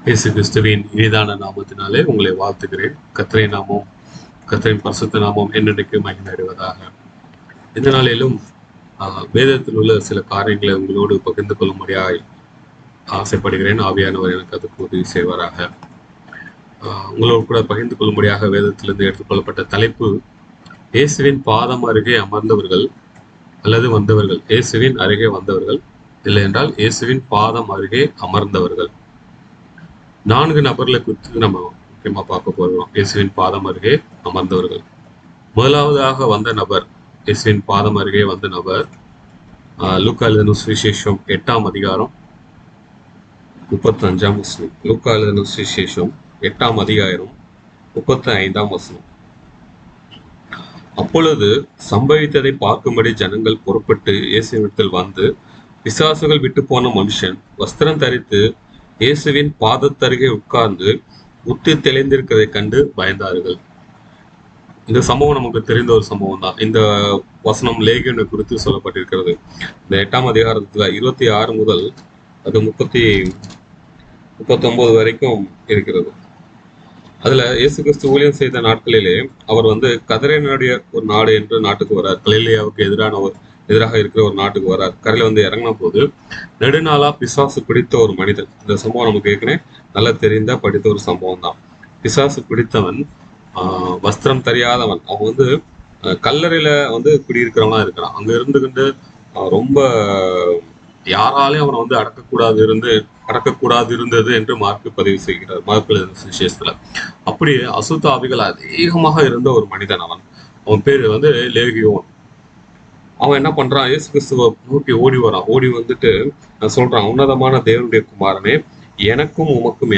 இயேசு கிறிஸ்துவின் இனிதான நாமத்தினாலே உங்களை வாழ்த்துகிறேன். கர்த்தரின் பரிசுத்த நாமம் என்னென்னைக்கு மகிமையடைவதாக. இந்த நாளிலும் வேதத்தில் உள்ள சில காரியங்களை உங்களோடு பகிர்ந்து கொள்ளும்படியாய் ஆசைப்படுகிறேன். ஆவியானவர் எனக்கு அதுக்கு உதவி செய்வாராக. உங்களோடு கூட பகிர்ந்து கொள்ளும்படியாக வேதத்திலிருந்து எடுத்துக்கொள்ளப்பட்ட தலைப்பு, இயேசுவின் பாதம் அருகே அமர்ந்தவர்கள் அல்லது வந்தவர்கள். இயேசுவின் அருகே வந்தவர்கள், இல்லை என்றால் இயேசுவின் பாதம் அருகே அமர்ந்தவர்கள். 4 நபர்களை குறித்து நம்ம முக்கியமா பார்க்க போகிறோம். இயேசுவின் பாதம் அருகே அமர்ந்தவர்கள். முதலாவதாக வந்த நபர், இயேசுவின் பாதம் அருகே வந்த நபர், லூக்கா எழுதின சுவிசேஷம் 8ஆம் அதிகாரம் 35ஆம் வசனம். லூக்கா எழுதின சுவிசேஷம் 8ஆம் அதிகாரம் 35ஆம் வசனம். அப்பொழுது சம்பவித்ததை பார்க்கும்படி ஜனங்கள் புறப்பட்டு இயேசுவிடத்தில் வந்து, பிசாசுகள் விட்டு போன மனுஷன் வஸ்திரம் தரித்து இயேசுவின் பாதத்தருகே உட்கார்ந்து புத்தி தெளிந்திருக்கிறதை கண்டு பயந்தார்கள். இந்த சம்பவம் நமக்கு தெரிந்த ஒரு சம்பவம் தான். இந்த வசனம் லேகியனை குறித்து சொல்லப்பட்டிருக்கிறது. இந்த 8ஆம் அதிகாரத்துல 26 முதல் அது 39 வரைக்கும் இருக்கிறது. அதுல இயேசு கிறிஸ்து ஊழியம் செய்த நாட்களிலே அவர் கதரேனுடைய ஒரு நாடு என்ற நாட்டுக்கு வரார். கலிலேயாவுக்கு எதிராக இருக்கிற ஒரு நாட்டுக்கு வரார். கரையில இறங்கின போது நெடுநாளா பிசாசு பிடித்த ஒரு மனிதன். இந்த சம்பவம் நமக்கு ஏற்கனவே நல்லா தெரிந்த படித்த ஒரு சம்பவம் தான். பிசாசு பிடித்தவன், வஸ்திரம் தெரியாதவன். அவன் கல்லறையில குடியிருக்கிறவனா இருக்கிறான். அங்க இருந்துகிட்டு ரொம்ப யாராலையும் அவனை அடக்கக்கூடாது இருந்தது என்று மார்க்கு பதிவு செய்கிறார். மார்க்கு சுவிசேஷத்துல அப்படியே அசுத்த ஆவிகள் அதிகமாக இருந்த ஒரு மனிதன். அவன் பேரு லேகியோன். அவன் என்ன பண்றான், இயேசு கிறிஸ்துவ நோக்கி ஓடி வரான். ஓடி சொல்றான், உன்னதமான தேவனுடைய குமாரனே, எனக்கும் உமக்கும்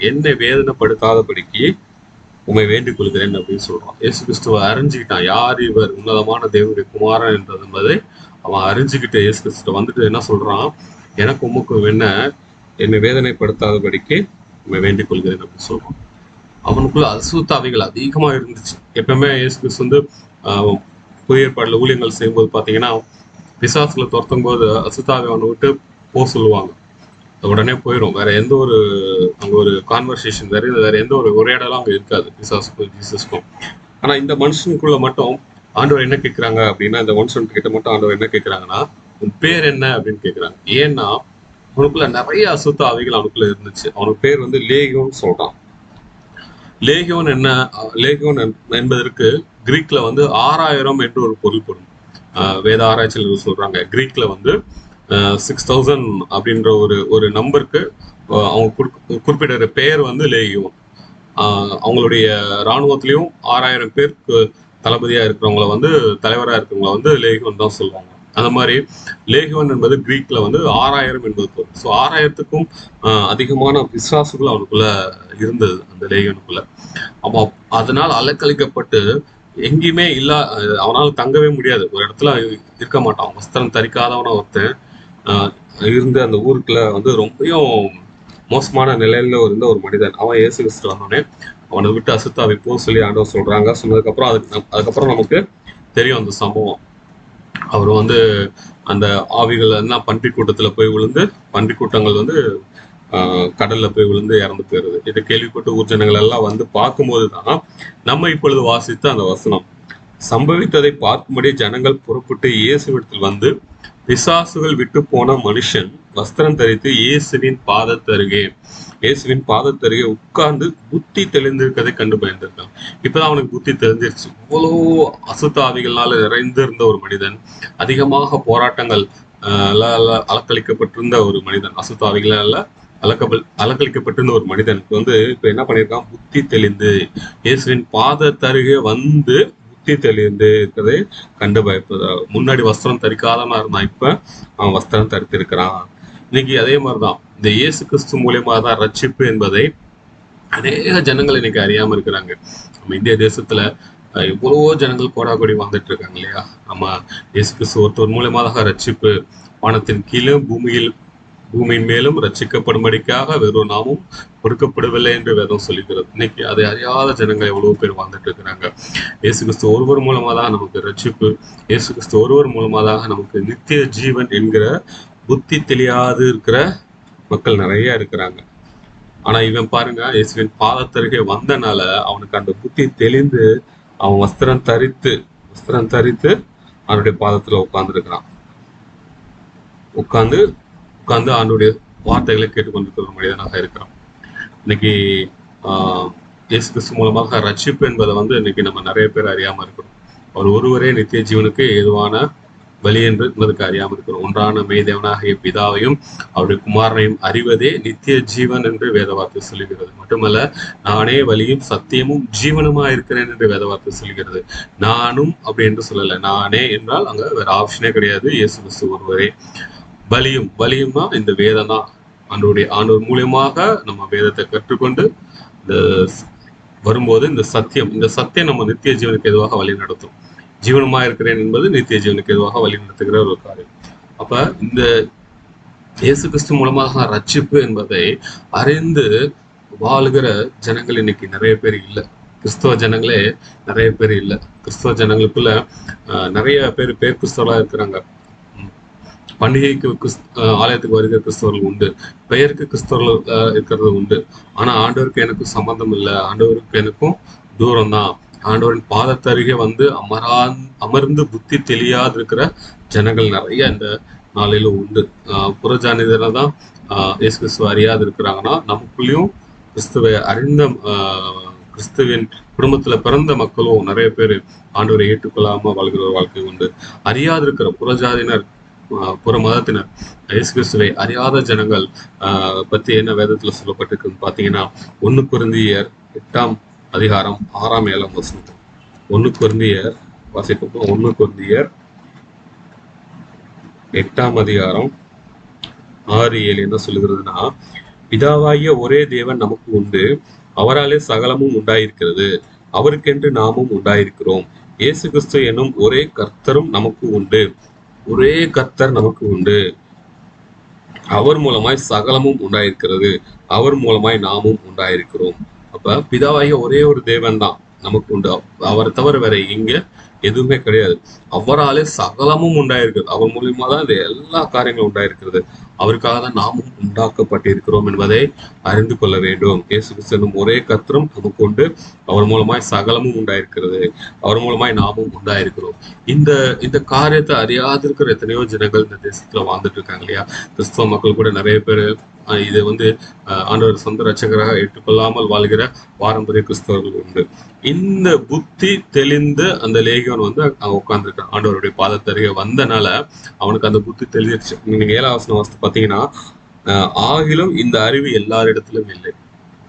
என்னை வேதனைப்படுத்தாதபடிக்கு உண்மை வேண்டிக் கொள்கிறேன் அப்படின்னு சொல்றான். இயேசு கிறிஸ்துவ அறிஞ்சுக்கிட்டான், யார் இவர் உன்னதமான தேவனுடைய குமாரன் என்பதை அவன் அறிஞ்சுக்கிட்டு இயேசு கிறிஸ்துவ என்ன சொல்றான், எனக்கு உமக்கும் என்னை வேதனைப்படுத்தாதபடிக்கு உண்மை வேண்டிக் கொள்கிறேன் அப்படின்னு சொல்றான். அவனுக்குள்ள அசுத்த ஆவிகள் அதிகமா இருந்துச்சு. எப்பவுமே இயேசு கிறிஸ்து புதிய ஏற்பாடுல ஊழியங்கள் செய்யும்போது பாத்தீங்கன்னா, பிசாசுல துரத்தும் போது அசுத்தாவி அவனை விட்டு போக சொல்லுவாங்க. உடனே போயிடும். வேற எந்த ஒரு அங்க ஒரு கான்வர்சேஷன் வேற எந்த ஒரு உரையாடலும் அங்க இருக்காது பிசாசுக்கும் ஜீசஸ்க்கும். ஆனா இந்த மனுஷனுக்குள்ள மட்டும் ஆண்டவர் என்ன கேட்கிறாங்க அப்படின்னா, இந்த மனுஷன் கிட்ட மட்டும் ஆண்டவர் என்ன கேட்கிறாங்கன்னா, உன் பேர் என்ன அப்படின்னு கேட்கிறாங்க. ஏன்னா அவனுக்குள்ள நிறைய அசுத்த ஆவிகள் அவனுக்குள்ள இருந்துச்சு. அவனுக்கு பேர் லேகியோன் சொல்றான். லேகியோன் என்பதற்கு கிரீக்ல 6000 என்று ஒரு பொருள்படும். வேத ஆராய்ச்சியில் சொல்றாங்க, கிரீக்ல 6000 அப்படின்ற ஒரு நம்பருக்கு அவங்க குறிப்பிடுற பெயர் லேகியோன். அவங்களுடைய இராணுவத்திலையும் 6000 பேருக்கு தளபதியா இருக்கிறவங்கள தலைவரா இருக்கிறவங்கள லேகியோன் தான் சொல்லுவாங்க. அந்த மாதிரி லேகியோன் என்பது கிரீக்ல 6000 என்பது பொருள். ஸோ 6000த்துக்கும் அதிகமான பிசாசுகள் அவனுக்குள்ள இருந்தது அந்த லேகியோனுக்குள்ள. அப்போ அதனால் அலக்களிக்கப்பட்டு எங்கேயுமே அவனால் தங்கவே முடியாது. ஒரு இடத்துல இருக்க மாட்டான். வஸ்திரம் தரிக்காதவன ஒருத்தன் இருந்து அந்த ஊருக்குள்ள ரொம்பவும் மோசமான நிலையில இருந்த ஒரு மனிதன். அவன் இயேசு கிறிஸ்து வந்தோடனே அவனை விட்டு அசுத்தாவை போ சொல்லி ஆண்டவர் சொல்றாங்க. சொன்னதுக்கப்புறம் அதுக்கப்புறம் நமக்கு தெரியும் அந்த சம்பவம். அவர் அந்த ஆவிகள் எல்லாம் பன்றி கூட்டத்துல போய் விழுந்து, பன்றி கூட்டங்கள் கடல்ல போய் விழுந்து இறந்து போயிருது. இதை கேள்விப்பட்டு ஊர்ஜனங்கள் எல்லாம் பார்க்கும்போதுதான் நம்ம இப்பொழுது வாசித்த அந்த வசனம், சம்பவித்ததை பார்க்கும்படி ஜனங்கள் புறப்பட்டு இயேசுவிடத்தில் பிசாசுகள் விட்டு போன மனுஷன் வஸ்திரம் தரித்து இயேசுவின் பாதத்தருகே உட்கார்ந்து புத்தி தெளிந்திருக்கதை கண்டு பயந்திருக்கான். இப்பதான் அவனுக்கு புத்தி தெரிஞ்சிருச்சு. இவ்வளோ அசுத்த ஆவிகளால நிறைந்திருந்த ஒரு மனிதன், அதிகமாக போராட்டங்கள் அலக்களிக்கப்பட்டிருந்த ஒரு மனிதன், அசுத்த ஆவிகளால அலக்களிக்கப்பட்டிருந்த ஒரு மனிதனுக்கு இப்ப என்ன பண்ணிருக்கான், புத்தி தெளிந்து இயேசுவின் பாதத்தருகே புத்தி தெளிந்து இருக்கிறதை கண்டு பயப்பதா. முன்னாடி வஸ்திரம் தரிக்காதவனா இருந்தான், இப்ப அவன் வஸ்திரம் தரித்திருக்கிறான். இன்னைக்கு அதே மாதிரிதான் இந்த இயேசு கிறிஸ்து மூலியமா தான் ரட்சிப்பு என்பதை அநேக ஜனங்கள் இன்னைக்கு அறியாம இருக்கிறாங்க. நம்ம இந்திய தேசத்துல எவ்வளவோ ஜனங்கள் கோடாகோடி வாழ்ந்துட்டு இருக்காங்க இல்லையா. நம்ம இயேசு கிறிஸ்து ஒருத்தர் மூலியமா தான் ரட்சிப்பு. வானத்தின் கீழே பூமியின் மேலும் ரட்சிக்கப்படும்படிக்காக வெறும் நாமும் கொடுக்கப்படவில்லை என்று வேதம் சொல்லிக்கிறது. இன்னைக்கு அதை அறியாத ஜனங்கள் எவ்வளவு பேர் வாழ்ந்துட்டு இருக்கிறாங்க. இயேசு கிறிஸ்து ஒருவர் மூலமா தான் நமக்கு ரட்சிப்பு. இயேசு கிறிஸ்து ஒருவர் மூலமா தான் நமக்கு நித்திய ஜீவன் என்கிற புத்தி தெரியாது இருக்கிற மக்கள் நிறைய இருக்கிறாங்க. ஆனா இவன் பாருங்க, இயேசுவின் பாதத்தருகே வந்தனால அவனுக்கு அந்த புத்தி தெளிந்து அவன் வஸ்திரம் தரித்து அவனுடைய பாதத்துல உட்கார்ந்து உட்கார்ந்து உட்கார்ந்து ஆண்டுடைய வார்த்தைகளை கேட்டுக்கொண்டிருக்கிற ஒரு மனிதனாக இருக்கிறான். இன்னைக்கு ஆஹ் இயேசு கிறிஸ்து மூலமாக ரட்சிப்பு என்பதை இன்னைக்கு நம்ம நிறைய பேர் அறியாம இருக்கிறோம். அவர் ஒருவரே நித்திய ஜீவனுக்கு ஏதுவான வழி என்று என்பதற்கு அறியாமல் இருக்கிறோம். ஒன்றான மெய்தேவனாகிய பிதாவையும் அவருடைய குமாரனையும் அறிவதே நித்திய ஜீவன் என்று வேதவார்த்தை சொல்லுகிறது. மட்டுமல்ல, நானே வழியும் சத்தியமும் ஜீவனுமா இருக்கிறேன் என்று வேதவார்த்தை சொல்கிறது. நானும் அப்படி என்று சொல்லல, நானே என்றால் அங்க வேற ஆப்ஷனே கிடையாது. இயேசு கிறிஸ்து ஒருவரே. வலியும்னா இந்த வேதம் தான். ஆண்டவர் மூலியமாக நம்ம வேதத்தை கற்றுக்கொண்டு இந்த வரும்போது இந்த சத்தியம் நம்ம நித்திய ஜீவனுக்கு எதுவாக வழி நடத்தும். ஜீவனமா இருக்கிறேன் என்பது நித்திய ஜீவனுக்கு எதுவாக வழி நடத்துகிற ஒரு காரியம். அப்ப இந்த இயேசு கிறிஸ்து மூலமாக ரட்சிப்பு என்பதை அறிந்து வாழுகிற ஜனங்கள் இன்னைக்கு நிறைய பேர் இல்லை. கிறிஸ்தவ ஜனங்களே நிறைய பேர் இல்லை. கிறிஸ்தவ ஜனங்களுக்குள்ள நிறைய பேர் கிறிஸ்தவர்களா இருக்கிறாங்க. பண்டிகைக்கு ஆலயத்துக்கு வருகிற கிறிஸ்தவர்கள் உண்டு, பெயருக்கு கிறிஸ்தவர்கள் இருக்கிறது உண்டு. ஆனா ஆண்டவருக்கு எனக்கும் சம்பந்தம் இல்லை, ஆண்டவருக்கு எனக்கும் தூரம் தான். ஆண்டவரின் பாதத்தருகே அமர்ந்து புத்தி தெளியாது இருக்கிற ஜனங்கள் நிறைய இந்த நாளில உண்டு. புறஜானிதரை தான் இயேசு கிறிஸ்துவ அறியாது இருக்கிறாங்கன்னா, நமக்குள்ளேயும் கிறிஸ்துவை அறிந்த கிறிஸ்துவின் குடும்பத்துல பிறந்த மக்களும் நிறைய பேர் ஆண்டவரை ஏற்றுக்கொள்ளாம வாழ்கிற ஒரு வாழ்க்கை உண்டு. அறியாது இருக்கிற புறஜாதியினர், புற மதத்தினர், இயேசு கிறிஸ்துவை அறியாத ஜனங்கள் பத்தி என்ன வேதத்துல சொல்லப்பட்டிருக்குன்னு பாத்தீங்கன்னா, 1 கொரிந்தியர் 8ஆம் அதிகாரம் 6ஆம் 7ஆம் வசனம். 1 கொரிந்தியர் வாசிக்கப்போ 1 கொரிந்தியர் 8ஆம் அதிகாரம் 6-7 என்ன சொல்லுகிறதுனா, பிதாவாகிய ஒரே தேவன் நமக்கு உண்டு, அவராலே சகலமும் உண்டாயிருக்கிறது, அவருக்கென்று நாமும் உண்டாயிருக்கிறோம். இயேசு கிறிஸ்து என்னும் ஒரே கர்த்தரும் நமக்கு உண்டு. ஒரே கர்த்தர் நமக்கு உண்டு, அவர் மூலமாய் சகலமும் உண்டாயிருக்கிறது, அவர் மூலமாய் நாமும் உண்டாயிருக்கிறோம். அப்ப பிதாவாகிய ஒரே ஒரு தேவன் தான் நமக்கு உண்டு. அவரை தவிர வேற இங்க எதுவுமே கிடையாது. அவராலே சகலமும் உண்டாயிருக்கிறது, அவர் மூலியமா தான் இந்த எல்லா காரியங்களும் உண்டாயிருக்கிறது. அவருக்காக தான் நாமும் உண்டாக்கப்பட்டிருக்கிறோம் என்பதை அறிந்து கொள்ள வேண்டும். இயேசு கிறிஸ்து ஒரே கர்த்தரும் நமக்கு உண்டு, அவர் மூலமாய் சகலமும் உண்டாயிருக்கிறது, அவர் மூலமாய் நாமும் உண்டாயிருக்கிறோம். இந்த காரியத்தை அறியாதிருக்கிற எத்தனையோ ஜனங்கள் இந்த தேசத்துல வாழ்ந்துட்டு இருக்காங்க இல்லையா? கிறிஸ்தவ மக்கள் கூட நிறைய பேர் இது ஆண்டவர் சொந்த ரட்சகராக ஏற்றுக்கொள்ளாமல் வாழ்கிற பாரம்பரிய கிறிஸ்தவர்கள் உண்டு. இந்த புத்தி தெளிந்து அந்த லேகியவன் அங்க உட்கார்ந்துருக்கான். ஆண்டவருடைய பாதத்தருகே வந்தனால அவனுக்கு அந்த புத்தி தெளிஞ்சிருச்சு. நீங்க 7ஆம் வசனம் பார்த்தீங்கன்னா, ஆகிலும் இந்த அறிவு எல்லாரிடத்திலும் இல்லை.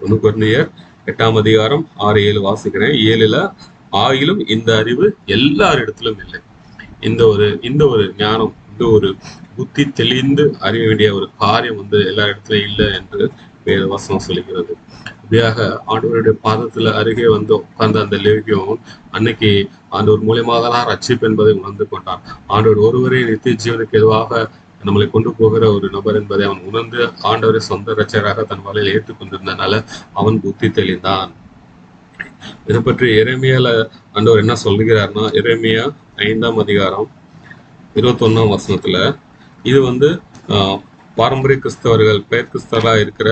1 கொரிந்தியர் 8ஆம் அதிகாரம் 6-7 வாசிக்கிறேன். 7ல ஆகிலும் இந்த அறிவு எல்லாரிடத்திலும் இல்லை. இந்த ஒரு ஞானம், இந்த ஒரு புத்தி தெளிந்து அறிய வேண்டிய ஒரு காரியம் எல்லா இடத்துலயும் இல்லை என்று வேத வசனம் சொல்லுகிறது. இப்படியாக ஆண்டவருடைய பாதத்துல அருகே உட்கார்ந்த அந்த லேவியும் அன்னைக்கு ஆண்டவர் மூலியமாக தான் ரட்சிப்பு என்பதை உணர்ந்து கொண்டான். ஆண்டவர் ஒருவரே நித்திய ஜீவனுக்கு எதுவாக நம்மளை கொண்டு போகிற ஒரு நபர் என்பதை அவன் உணர்ந்து ஆண்டவரை சொந்த ரட்சகராக தன் வலையில் ஏற்றுக்கொண்டிருந்தனால அவன் புத்தி தெளிந்தான். இதை பற்றி எரேமியால ஆண்டவர் என்ன சொல்லுகிறார்னா, எரேமியா 5ஆம் அதிகாரம் 21ஆம் வசனத்துல இது பாரம்பரிய கிறிஸ்தவர்கள், பெயர் கிறிஸ்தவர்களா இருக்கிற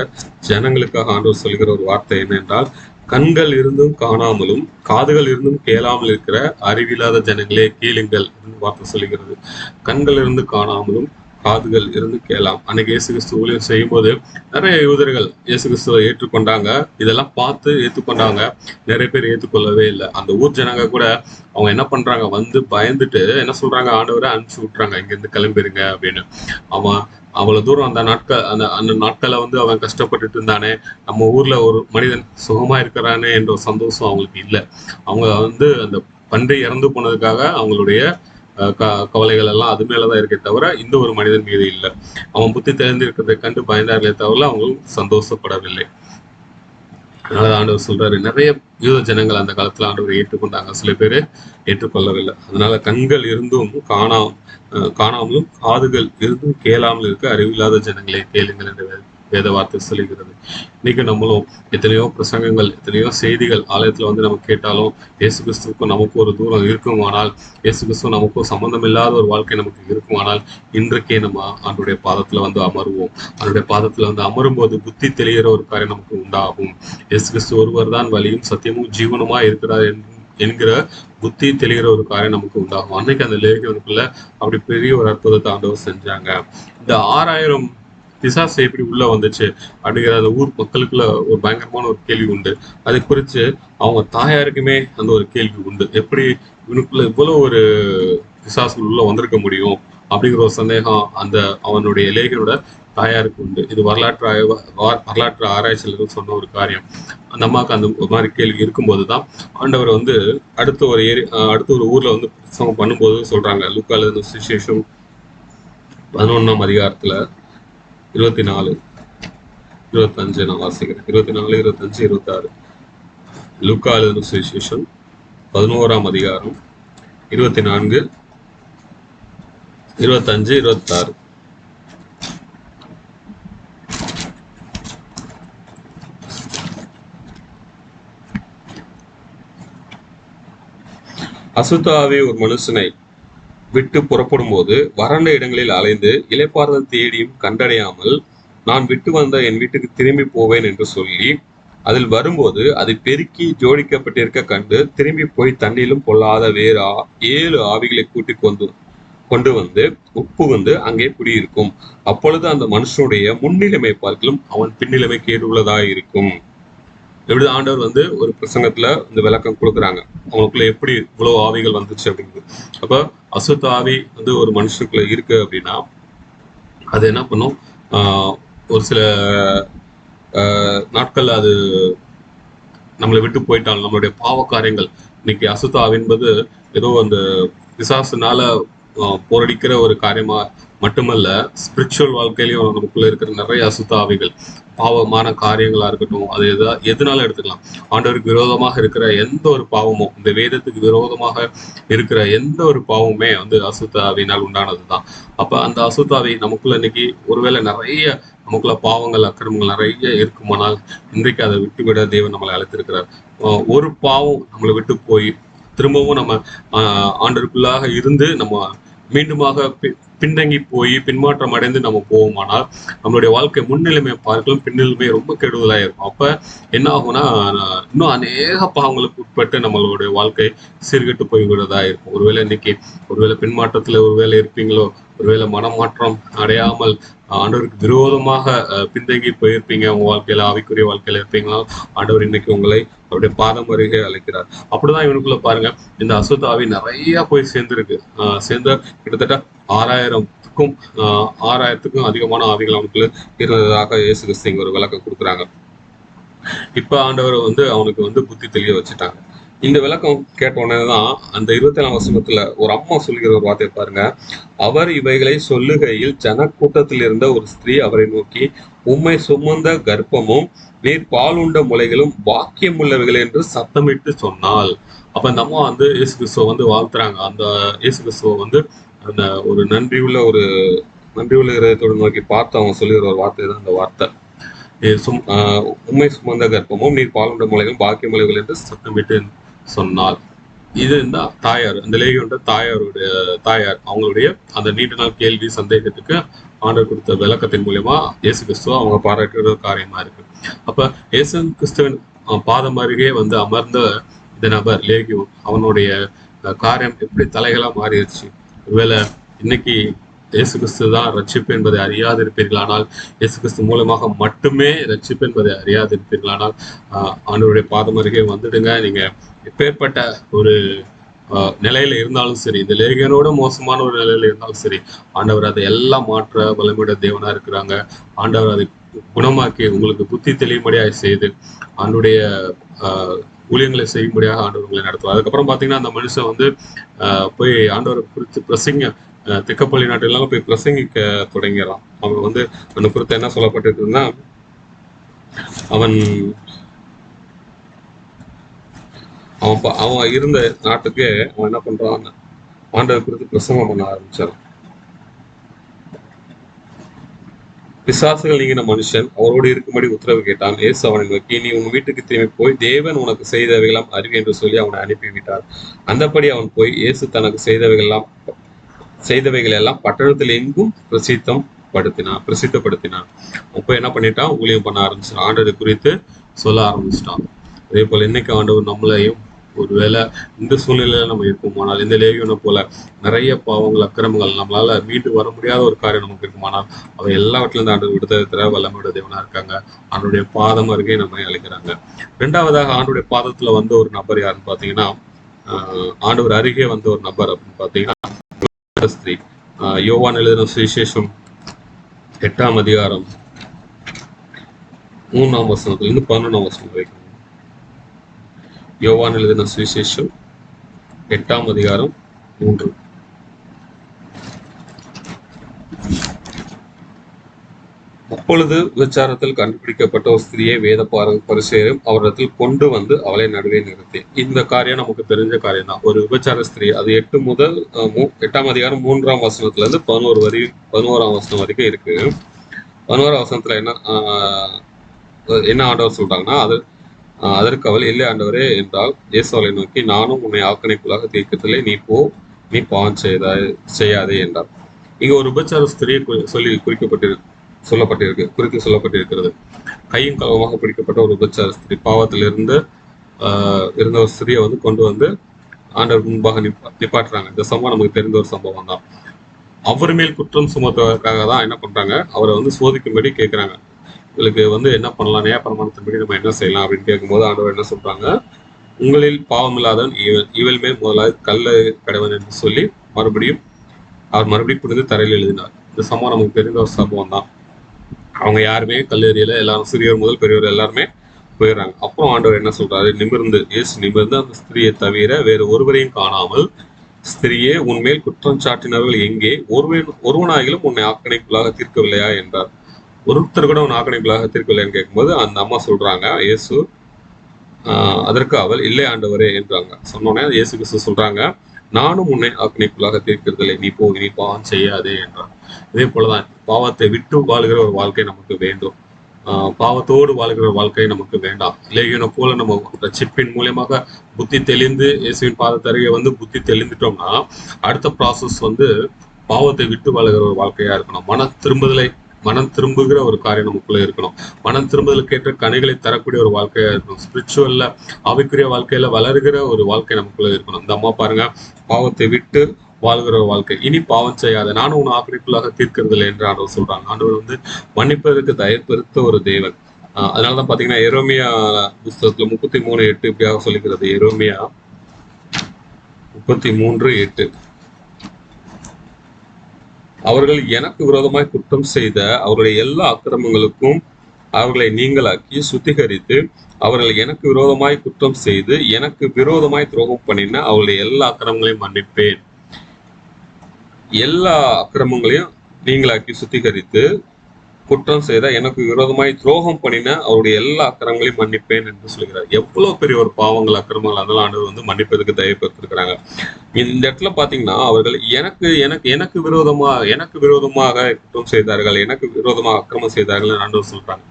ஜனங்களுக்காக ஆண்டவர் சொல்கிற ஒரு வார்த்தை என்னென்றால், கண்கள் இருந்தும் காணாமலும் காதுகள் இருந்தும் கேளாமல் இருக்கிற அறிவில்லாத ஜனங்களே கேளுங்கள் வார்த்தை சொல்லுகிறது. கண்கள் இருந்து காணாமலும் காதுகள் இருந்து கேளாம். அன்னைக்கு இயேசு கிறிஸ்து ஊழியம் செய்யும் போது நிறைய யூதர்கள் இயேசு கிறிஸ்துவை ஏற்றுக்கொண்டாங்க. இதெல்லாம் பார்த்து ஏற்றுக்கொண்டாங்க. நிறைய பேர் ஏற்றுக்கொள்ளவே இல்லை. அந்த ஊர் ஜனங்க கூட அவங்க என்ன பண்றாங்க, பயந்துட்டு என்ன சொல்றாங்க, ஆண்டவரை அனுப்பிச்சு விட்டுறாங்க, இங்க இருந்து கிளம்பிருங்க அப்படின்னு. அவன் அவ்வளவு தூரம் அந்த நாட்களை அவன் கஷ்டப்பட்டுட்டு இருந்தானே, நம்ம ஊர்ல ஒரு மனிதன் சுகமா இருக்கிறானே என்ற ஒரு சந்தோஷம் அவங்களுக்கு இல்லை. அவங்க அந்த பன்றி இறந்து போனதுக்காக அவங்களுடைய கவலைகள் எல்லாம் அது மேலதான் இருக்கே தவிர இந்த ஒரு மனிதன் மீது இல்லை. அவன் புத்தி தெரிந்திருக்கிறதை கண்டு பயந்தார்களே தவிர அவங்களும் சந்தோஷப்படவில்லை. அதனால ஆண்டவர் சொல்றாரு, நிறைய யூத ஜனங்கள் அந்த காலத்துல ஆண்டவரை ஏற்றுக்கொண்டாங்க, சில பேர் ஏற்றுக்கொள்ளவில்லை. அதனால கண்கள் இருந்தும் காணாமலும் காதுகள் இருந்தும் கேளாமல் இருக்க அறிவில்லாத ஜனங்களை கேளுங்கள் என்று வேத வார்த்தை சொல்லுகிறது. இன்னைக்கு நம்மளும் எத்தனையோ பிரசங்கங்கள், எத்தனையோ செய்திகள் ஆலயத்துல வந்து நம்ம கேட்டாலும், இயேசு கிறிஸ்துவுக்கும் நமக்கு ஒரு தூரம் இருக்குமானால், இயேசு கிறிஸ்துவ நமக்கும் சம்பந்தம் இல்லாத ஒரு வாழ்க்கை நமக்கு இருக்குமானால், இன்றைக்கே நம்ம ஆண்டுடைய பாதத்துல வந்து அமருவோம். அவருடைய பாதத்துல வந்து அமரும்போது புத்தி தெளிகிற ஒரு காரியம் நமக்கு உண்டாகும். இயேசு கிறிஸ்து ஒருவர் தான் வழியும் சத்தியமும் ஜீவனுமா இருக்கிறார் என்கிற புத்தி தெளிகிற ஒரு காரியம் நமக்கு உண்டாகும். அன்னைக்கு அந்த லேகியனுக்குள்ள அப்படி பெரிய ஒரு அற்புதத்தை ஆண்டவர் செஞ்சாங்க. இந்த 6000 பிசாசு எப்படி உள்ள வந்துச்சு அப்படிங்கிற அந்த ஊர் மக்களுக்குள்ள ஒரு பயங்கரமான ஒரு கேள்வி உண்டு. அதை குறித்து அவங்க தாயாருக்குமே அந்த ஒரு கேள்வி உண்டு. எப்படி இவனுக்குள்ள இவ்வளவு ஒரு பிசாசு உள்ள வந்திருக்க முடியும் அப்படிங்கிற ஒரு சந்தேகம் அந்த அவனுடைய லேகியனோட தாயாருக்கு உண்டு. இது வரலாற்று ஆராய்ச்சியாளர்கள் சொன்ன ஒரு காரியம். அந்த அம்மாவுக்கு அந்த ஒரு மாதிரி கேள்வி இருக்கும்போது தான் ஆண்டவர் வந்து அடுத்த ஒரு ஊர்ல வந்து பிரசங்கம் பண்ணும்போது சொல்றாங்க. லூக்கா எழுதின சுவிசேஷம் 11ஆம் அதிகாரத்துல 24, 25 நான் வாசிக்கிறேன். 24, 25, 26. லூக்கா எழுதின சுவிசேஷம் 11ஆம் அதிகாரம் 24, 25, 26. அசுத்த ஆவி ஒரு மனுஷனை விட்டு புறப்படும் போது வறண்ட இடங்களில் அலைந்து இளைப்பாறுதல் தேடியும் கண்டடையாமல், நான் விட்டு வந்த என் வீட்டுக்கு திரும்பி போவேன் என்று சொல்லி அதில் வரும்போது அதை பெருக்கி ஜோடிக்கப்பட்டிருக்க கண்டு திரும்பி போய் தண்ணியிலும் பொல்லாத வேறு 7 ஆவிகளை கூட்டிக் கொண்டு வந்து உட்புகுந்து அங்கே குடியிருக்கும். அப்பொழுது அந்த மனுஷனுடைய முன்னிலைமை பார்க்கலும் அவன் பின்னிலைமை கேடுள்ளதாக இருக்கும். எப்படி ஆண்டவர் வந்து ஒரு பிரசங்கத்துல இந்த விளக்கம் கொடுக்குறாங்க, அவனுக்குள்ள எப்படி இவ்வளவு ஆவிகள் வந்துச்சு அப்படிங்கிறது. அப்ப அசுத்த ஆவி வந்து ஒரு மனுஷனுக்குள்ள இருக்கு அப்படின்னா அது என்ன பண்ணும், ஒரு சில நாட்கள்ல அது நம்மளை விட்டு போயிட்டாலும் நம்மளுடைய பாவ காரியங்கள், இன்னைக்கு அசுத்த ஆவி என்பது ஏதோ அந்த பிசாசுனால போரடிக்கிற ஒரு காரியமா மட்டுமல்ல, ஸ்பிரிச்சுவல் வாழ்க்கையிலையும் நமக்குள்ள இருக்கிற நிறைய அசுத்த ஆவிகள், பாவமான காரியங்களா இருக்கட்டும், அது எதனால எடுத்துக்கலாம். ஆண்டவருக்கு விரோதமாக இருக்கிற எந்த ஒரு பாவமும், இந்த வேதத்துக்கு விரோதமாக இருக்கிற எந்த ஒரு பாவமுமே வந்து அசுத்த ஆவியினால் உண்டானதுதான். அப்ப அந்த அசுத்த ஆவி நமக்குள்ள இன்னைக்கு ஒருவேளை நிறைய நமக்குள்ள பாவங்கள் அக்கிரமங்கள் நிறைய இருக்குமானால் இன்றைக்கு அதை விட்டுவிட தேவன் நம்மளை அழைத்திருக்கிறார். ஒரு பாவம் நம்மளை விட்டு போய் திரும்பவும் நம்ம ஆண்டவருக்குள்ளாக இருந்து நம்ம மீண்டுமாக பின்தங்கி போய் பின்மாற்றம் அடைந்து நம்ம போவோமானால் நம்மளுடைய வாழ்க்கை முன்னிலைமை பார்க்கலாம் பின்னிலைமை ரொம்ப கெடுதலாக இருக்கும். அப்ப என்ன ஆகும்னா இன்னும் அநேக பாவங்களுக்கு உட்பட்டு நம்மளுடைய வாழ்க்கை சீர்கெட்டு போய்விடுறதா இருக்கும். ஒருவேளை பின்மாற்றத்துல ஒருவேளை இருப்பீங்களோ, ஒருவேளை மனமாற்றம் அடையாமல் ஆண்டவருக்கு விரோதமாக பின்தங்கி போயிருப்பீங்க, உங்க வாழ்க்கையில ஆவிக்குரிய வாழ்க்கையில இருப்பீங்களா, ஆண்டவர் இன்னைக்கு உங்களை அவருடைய பாதம் அருகே அழைக்கிறார். அப்படிதான் இவனுக்குள்ள பாருங்க, இந்த அசுத்த ஆவி நிறைய போய் சேர்ந்துருக்கு. சேர்ந்த கிட்டத்தட்ட 6000த்துக்கும் அதிகமான ஆவிகள் அவனுக்குள்ள இருந்ததாக இயேசு கிறிஸ்து ஒரு விளக்கம் கொடுக்குறாங்க. இப்ப ஆண்டவர் வந்து அவனுக்கு வந்து புத்தி தெளிய வச்சுட்டாங்க. இந்த விளக்கம் கேட்ட உடனேதான் அந்த 27ஆம் வசனத்துல ஒரு அம்மா சொல்லுகிற ஒரு வார்த்தையை பாருங்க. அவர் இவைகளை சொல்லுகையில் ஜனக்கூட்டத்தில் இருந்த ஒரு ஸ்திரீ அவரை நோக்கி, உம்மை சுமந்த கர்ப்பமும் நீர் பால் உண்ட முலைகளும் பாக்கியம் உள்ளவைகள் என்று சத்தமிட்டு சொன்னாள். அப்ப இந்த அம்மா வந்து இயேசு கிறிஸ்துவ வந்து வாழ்த்துறாங்க. அந்த இயேசு கிறிஸ்துவ வந்து அந்த ஒரு நன்றியுள்ள இதயத்தோடு நோக்கி பார்த்து அவங்க சொல்லுகிற ஒரு வார்த்தை தான் அந்த வார்த்தை. உண்மை சுமந்த கர்ப்பமும் நீர் பாலுண்ட முலைகளும் பாக்கிய முலைகள் என்று சத்தமிட்டு சொன்னாள். இது இந்த தாயார், அந்த லேகியோட தாயார் அவங்களுடைய அந்த நீண்ட நாள் கேள்வி சந்தேகத்துக்கு ஆண்டவர் கொடுத்த விளக்கத்தின் மூலியமா இயேசு கிறிஸ்துவ அவங்க பாராட்டுற காரியமா இருக்கு. அப்ப இயேசு கிறிஸ்துவின் பாதம் அருகே வந்து அமர்ந்த இந்த நபர் லேகியோ, அவனுடைய காரியம் எப்படி தலைகளா மாறிடுச்சு. ஒருவேளை இன்னைக்கு இயேசு கிறிஸ்து தான் ரட்சிப்பு என்பதை அறியாதிருப்பீர்களானால், இயேசு கிறிஸ்து மூலமாக மட்டுமே ரட்சிப்பு என்பதை அறியாதிருப்பீர்களானால் ஆண்டவருடைய பாதம் அருகே வந்துடுங்க. நீங்க எப்பேற்பட்ட ஒரு நிலையில இருந்தாலும் சரி, இந்த லேகியனோட மோசமான ஒரு நிலையில இருந்தாலும் சரி, ஆண்டவர் அதை எல்லாம் மாற்ற வல்லமையுடைய தேவனா இருக்கிறாங்க. ஆண்டவர் அதை குணமாக்கி உங்களுக்கு புத்தி தெளியும்படியாக செய்து ஆண்டுடைய ஊழியங்களை செய்யும்படியாக ஆண்டவர் உங்களை நடத்துவார். அதுக்கப்புறம் பாத்தீங்கன்னா அந்த மனுஷன் வந்து போய் ஆண்டவரை குறித்து பிரசங்க திக்கப்பள்ளி நாட்டிலாம் போய் பிரசங்கிக்க தொடங்கிறான். அவன் வந்து அந்த குறித்து என்ன சொல்லப்பட்டிருக்குன்னா, அவன் இருந்த நாட்டுக்கு அவன் என்ன பண்றான், ஆண்டவர் குறித்து பிரசங்கம் பண்ண ஆரம்பிச்சான். பிசாசுகள் நீங்கின மனுஷன் அவரோடு இருக்கும்படி உத்தரவு கேட்டான். இயேசு அவனை நோக்கி, நீ உன் வீட்டுக்கு திரும்பி போய் தேவன் உனக்கு செய்தவைகளாம் அறிவி என்று சொல்லி அவனை அனுப்பிவிட்டார். அந்தபடி அவன் போய் இயேசு தனக்கு செய்தவைகள் எல்லாம் பட்டணத்தில் எங்கும் பிரசித்தப்படுத்தினான். அப்போ என்ன பண்ணிட்டான்? ஊழியம் பண்ண ஆரம்பிச்சான். ஆண்டவரை குறித்து சொல்ல ஆரம்பிச்சிட்டான். அதே போல இன்னைக்கு ஆண்டவர் நம்மளையும் ஒருவேளை இந்த சூழ்நிலையில நம்ம இருக்குமானால், இந்த லேவியனை போல நிறைய பாவங்கள் அக்கிரமங்கள் நம்மளால மீண்டு வர முடியாத ஒரு காரியம் நமக்கு இருக்குமானால், அவை எல்லாவற்றிலிருந்து ஆண்டு விடுதலை தர வல்லமையோட தேவனா இருக்காங்க. ஆண்டுடைய பாதம் அருகே நம்ம அழைக்கிறாங்க. ரெண்டாவதாக ஆண்டுடைய பாதத்துல வந்த ஒரு நபர் யாருன்னு பாத்தீங்கன்னா, ஆண்டவர் அருகே வந்த ஒரு நபர் அப்படின்னு பாத்தீங்கன்னா ஸ்திரீ. யோவான் எழுதின சுவிசேஷம் 8ஆம் அதிகாரம் 3ஆம் வசனத்திலிருந்து 11ஆம் வசனம் வரைக்கும். யோவான் எழுதின சுவிசேஷம் 8ஆம் அதிகாரம் 3. அப்பொழுது விபச்சாரத்தில் கண்டுபிடிக்கப்பட்ட ஒரு ஸ்திரியை வேத பரிசேயரும் அவரிடத்தில் கொண்டு வந்து அவளை நடுவே நிறுத்தி. இந்த காரியம் நமக்கு தெரிஞ்ச காரியம் தான். ஒரு விபச்சார ஸ்திரீ, அது 8 முதல் 8ஆம் அதிகாரம் 3ஆம் வசனத்துல இருந்து 11ஆம் வசனம் வரைக்கும் இருக்கு. 11ஆம் வசனத்துல என்ன ஆண்டவர் சொல்றாங்கன்னா, அதற்கு அவள், இல்லை ஆண்டவரே என்றால், இயேசு அவளை நோக்கி, நானும் உன்னை ஆக்கணைக்குள்ளாக தீர்க்கத்தில்லை, நீ பாவம் செய்யாதே என்றார். இங்க ஒரு விபச்சார ஸ்திரியை குறித்து சொல்லப்பட்டிருக்கிறது. கையும் களவுமாக பிடிக்கப்பட்ட ஒரு விபச்சார ஸ்திரீ, பாவத்திலிருந்து இருந்த ஒரு ஸ்திரியை கொண்டு வந்து ஆண்டவர் முன்பாக நிப்பாட்டுறாங்க. இந்த சம்பவம் நமக்கு தெரிந்த ஒரு சம்பவம் தான். அவர் மேல் குற்றம் சுமத்துவதற்காக தான் என்ன பண்றாங்க, அவரை சோதிக்கும்படி கேட்கிறாங்க. இவளுக்கு என்ன பண்ணலாம், நியாயப்பிரமாணத்தின்படி நம்ம என்ன செய்யலாம் அப்படின்னு கேட்கும்போது ஆண்டவர் என்ன சொல்றாங்க, உங்களில் பாவம் இல்லாதவன் இவள் மேல் முதலாவது கல்லை கடவன் என்று சொல்லி அவர் மறுபடியும் புரிந்து தரையில் எழுதினார். இந்த சம்பவம் நமக்கு தெரிந்த ஒரு சம்பவம் தான். அவங்க யாருமே கல்லெறியில, எல்லாரும் சிறியவர் முதல் பெரியவர் எல்லாருமே போயிடுறாங்க. அப்புறம் ஆண்டவர் என்ன சொல்றாரு, இயேசு நிமிர்ந்து அந்த ஸ்திரியை தவிர வேறு ஒருவரையும் காணாமல், ஸ்திரியே உன்மேல் குற்றம் சாட்டினவர்கள் எங்கே, ஒருவனாகிலும் உன்னை ஆக்கணைக்குள்ளாக தீர்க்கவில்லையா என்றார். ஒருத்தர் கூட உன் ஆக்கணைக்குள்ளாக தீர்க்கவில்லைன்னு கேட்கும்போது அந்த அம்மா சொல்றாங்க, இயேசு அதற்கு அவள், இல்லை ஆண்டவரே என்றாங்க. சொன்னோன்னே இயேசு கிறிஸ்து சொல்றாங்க, நானும் உன்னை ஆக்கணைக்குள்ளாக தீர்க்கிறதில்லை, நீ பாவம் செய்யாதே என்றார். இதே போலதான் பாவத்தை விட்டு வாழ்கிற ஒரு வாழ்க்கை நமக்கு வேண்டும். பாவத்தோடு வாழ்கிற வாழ்க்கை நமக்கு வேண்டாம். லேகியனை போல நம்ம ரட்சிப்பின் மூலியமாக புத்தி தெளிந்து இயேசுவின் பாதத்தருகே புத்தி தெளிந்துட்டோம்னா, அடுத்த ப்ராசஸ் பாவத்தை விட்டு வாழ்கிற ஒரு வாழ்க்கையா இருக்கணும். மனம் திரும்புகிற ஒரு காரியம் நமக்குள்ள இருக்கணும். மனம் திரும்புதலுக்கு ஏற்ற கனிகளை தரக்கூடிய ஒரு வாழ்க்கையா இருக்கணும். ஸ்பிரிச்சுவல்ல ஆவிக்குரிய வாழ்க்கையில வளர்கிற ஒரு வாழ்க்கை நமக்குள்ள இருக்கணும். இந்த அம்மா பாருங்க, பாவத்தை விட்டு வாழ்கிற ஒரு வாழ்க்கை. இனி பாவம் செய்யாத, நானும் உன் ஆக்கணைக்குள்ளாக தீர்க்கிறதில்லை என்று ஆண்டவர் சொல்றாங்க. ஆண்டவர் மன்னிப்பதற்கு தயப்பெருத்த ஒரு தேவன். அதனாலதான் பாத்தீங்கன்னா எரோமியா புஸ்தகத்துல 33:8 இப்படியாக சொல்லிக்கிறது. எரோமியா 33:8, அவர்கள் எனக்கு விரோதமாய் குற்றம் செய்த அவருடைய எல்லா அக்கிரமங்களுக்கும் அவர்களை நீங்களாக்கி சுத்திகரித்து, அவர்கள் எனக்கு விரோதமாய் குற்றம் செய்து எனக்கு விரோதமாய் துரோகம் பண்ணின அவருடைய எல்லா அக்கிரமங்களையும் மன்னிப்பேன். எல்லா அக்கிரமங்களையும் நீங்களாக்கி சுத்திகரித்து, குற்றம் செய்த எனக்கு விரோதமாய் துரோகம் பண்ணின அவருடைய எல்லா அக்கிரமங்களையும் மன்னிப்பேன் என்று சொல்கிறார். எவ்வளவு பெரிய ஒரு பாவங்கள் அக்கிரமங்கள் அதெல்லாம் ஆண்டவர் மன்னிப்பதற்கு தயப்பட்டிருக்கிறாங்க. இந்த இடத்துல பாத்தீங்கன்னா, அவர்கள் எனக்கு விரோதமாக குற்றம் செய்தார்கள், எனக்கு விரோதமாக அக்கிரமம் செய்தார்கள் ஆண்டவர் சொல்றாங்க.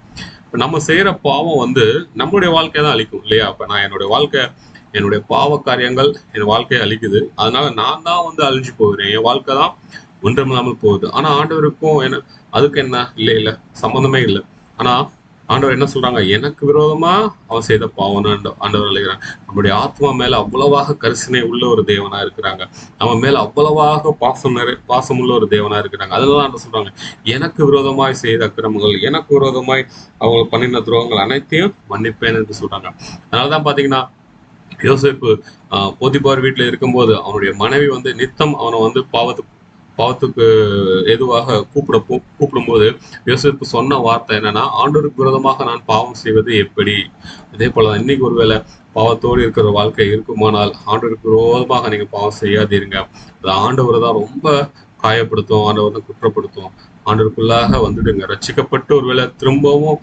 இப்ப நம்ம செய்யற பாவம் நம்மளுடைய வாழ்க்கையை தான் அழிக்கும் இல்லையா? அப்ப நான் என்னுடைய பாவ காரியங்கள் என் வாழ்க்கையை அழிக்குது. அதனால நான் தான் அழிஞ்சு போகிறேன், என் வாழ்க்கை தான் ஒன்றுமில்லாமல் போகுது. ஆனா ஆண்டவருக்கும் அதுக்கு என்ன இல்ல சம்பந்தமே இல்லை. ஆனா ஆண்டவர் என்ன சொல்றாங்க, எனக்கு விரோதமா அவன் செய்த பாவம்னு ஆண்டவர் அழைக்கிறாங்க. நம்மளுடைய ஆத்மா மேல அவ்வளவாக கரிசனை உள்ள ஒரு தேவனா இருக்கிறாங்க. நம்ம மேல அவ்வளவாக பாசம் உள்ள ஒரு தேவனா இருக்கிறாங்க. அதெல்லாம் ஆண்டவர் சொல்றாங்க, எனக்கு விரோதமாய் செய்த அக்கிரமங்கள், எனக்கு விரோதமாய் அவங்க பண்ணின துரோகங்கள் அனைத்தையும் மன்னிப்பேன் என்று சொல்றாங்க. அதனாலதான் பாத்தீங்கன்னா, யோசேப்பு போத்திபார் வீட்டுல இருக்கும்போது அவனுடைய மனைவி நித்தம் அவனை பாவத்துக்கு எதுவாக கூப்பிடும்போது யோசேப்பு சொன்ன வார்த்தை என்னன்னா, ஆண்டவருக்கு விரோதமாக நான் பாவம் செய்வது எப்படி? அதே போலதான் இன்னைக்கு ஒருவேளை பாவத்தோடு இருக்கிற வாழ்க்கை இருக்குமானால், ஆண்டவருக்கு விரோதமாக நீங்க பாவம் செய்யாதீருங்க. அது ஆண்டவர் தான் ரொம்ப காயப்படுத்தும், ஆண்டவர் தான் குற்றப்படுத்தும். ஆண்டவருக்குள்ளாக வந்துடுங்க. ரட்சிக்கப்பட்டு ஒருவேளை திரும்பவும்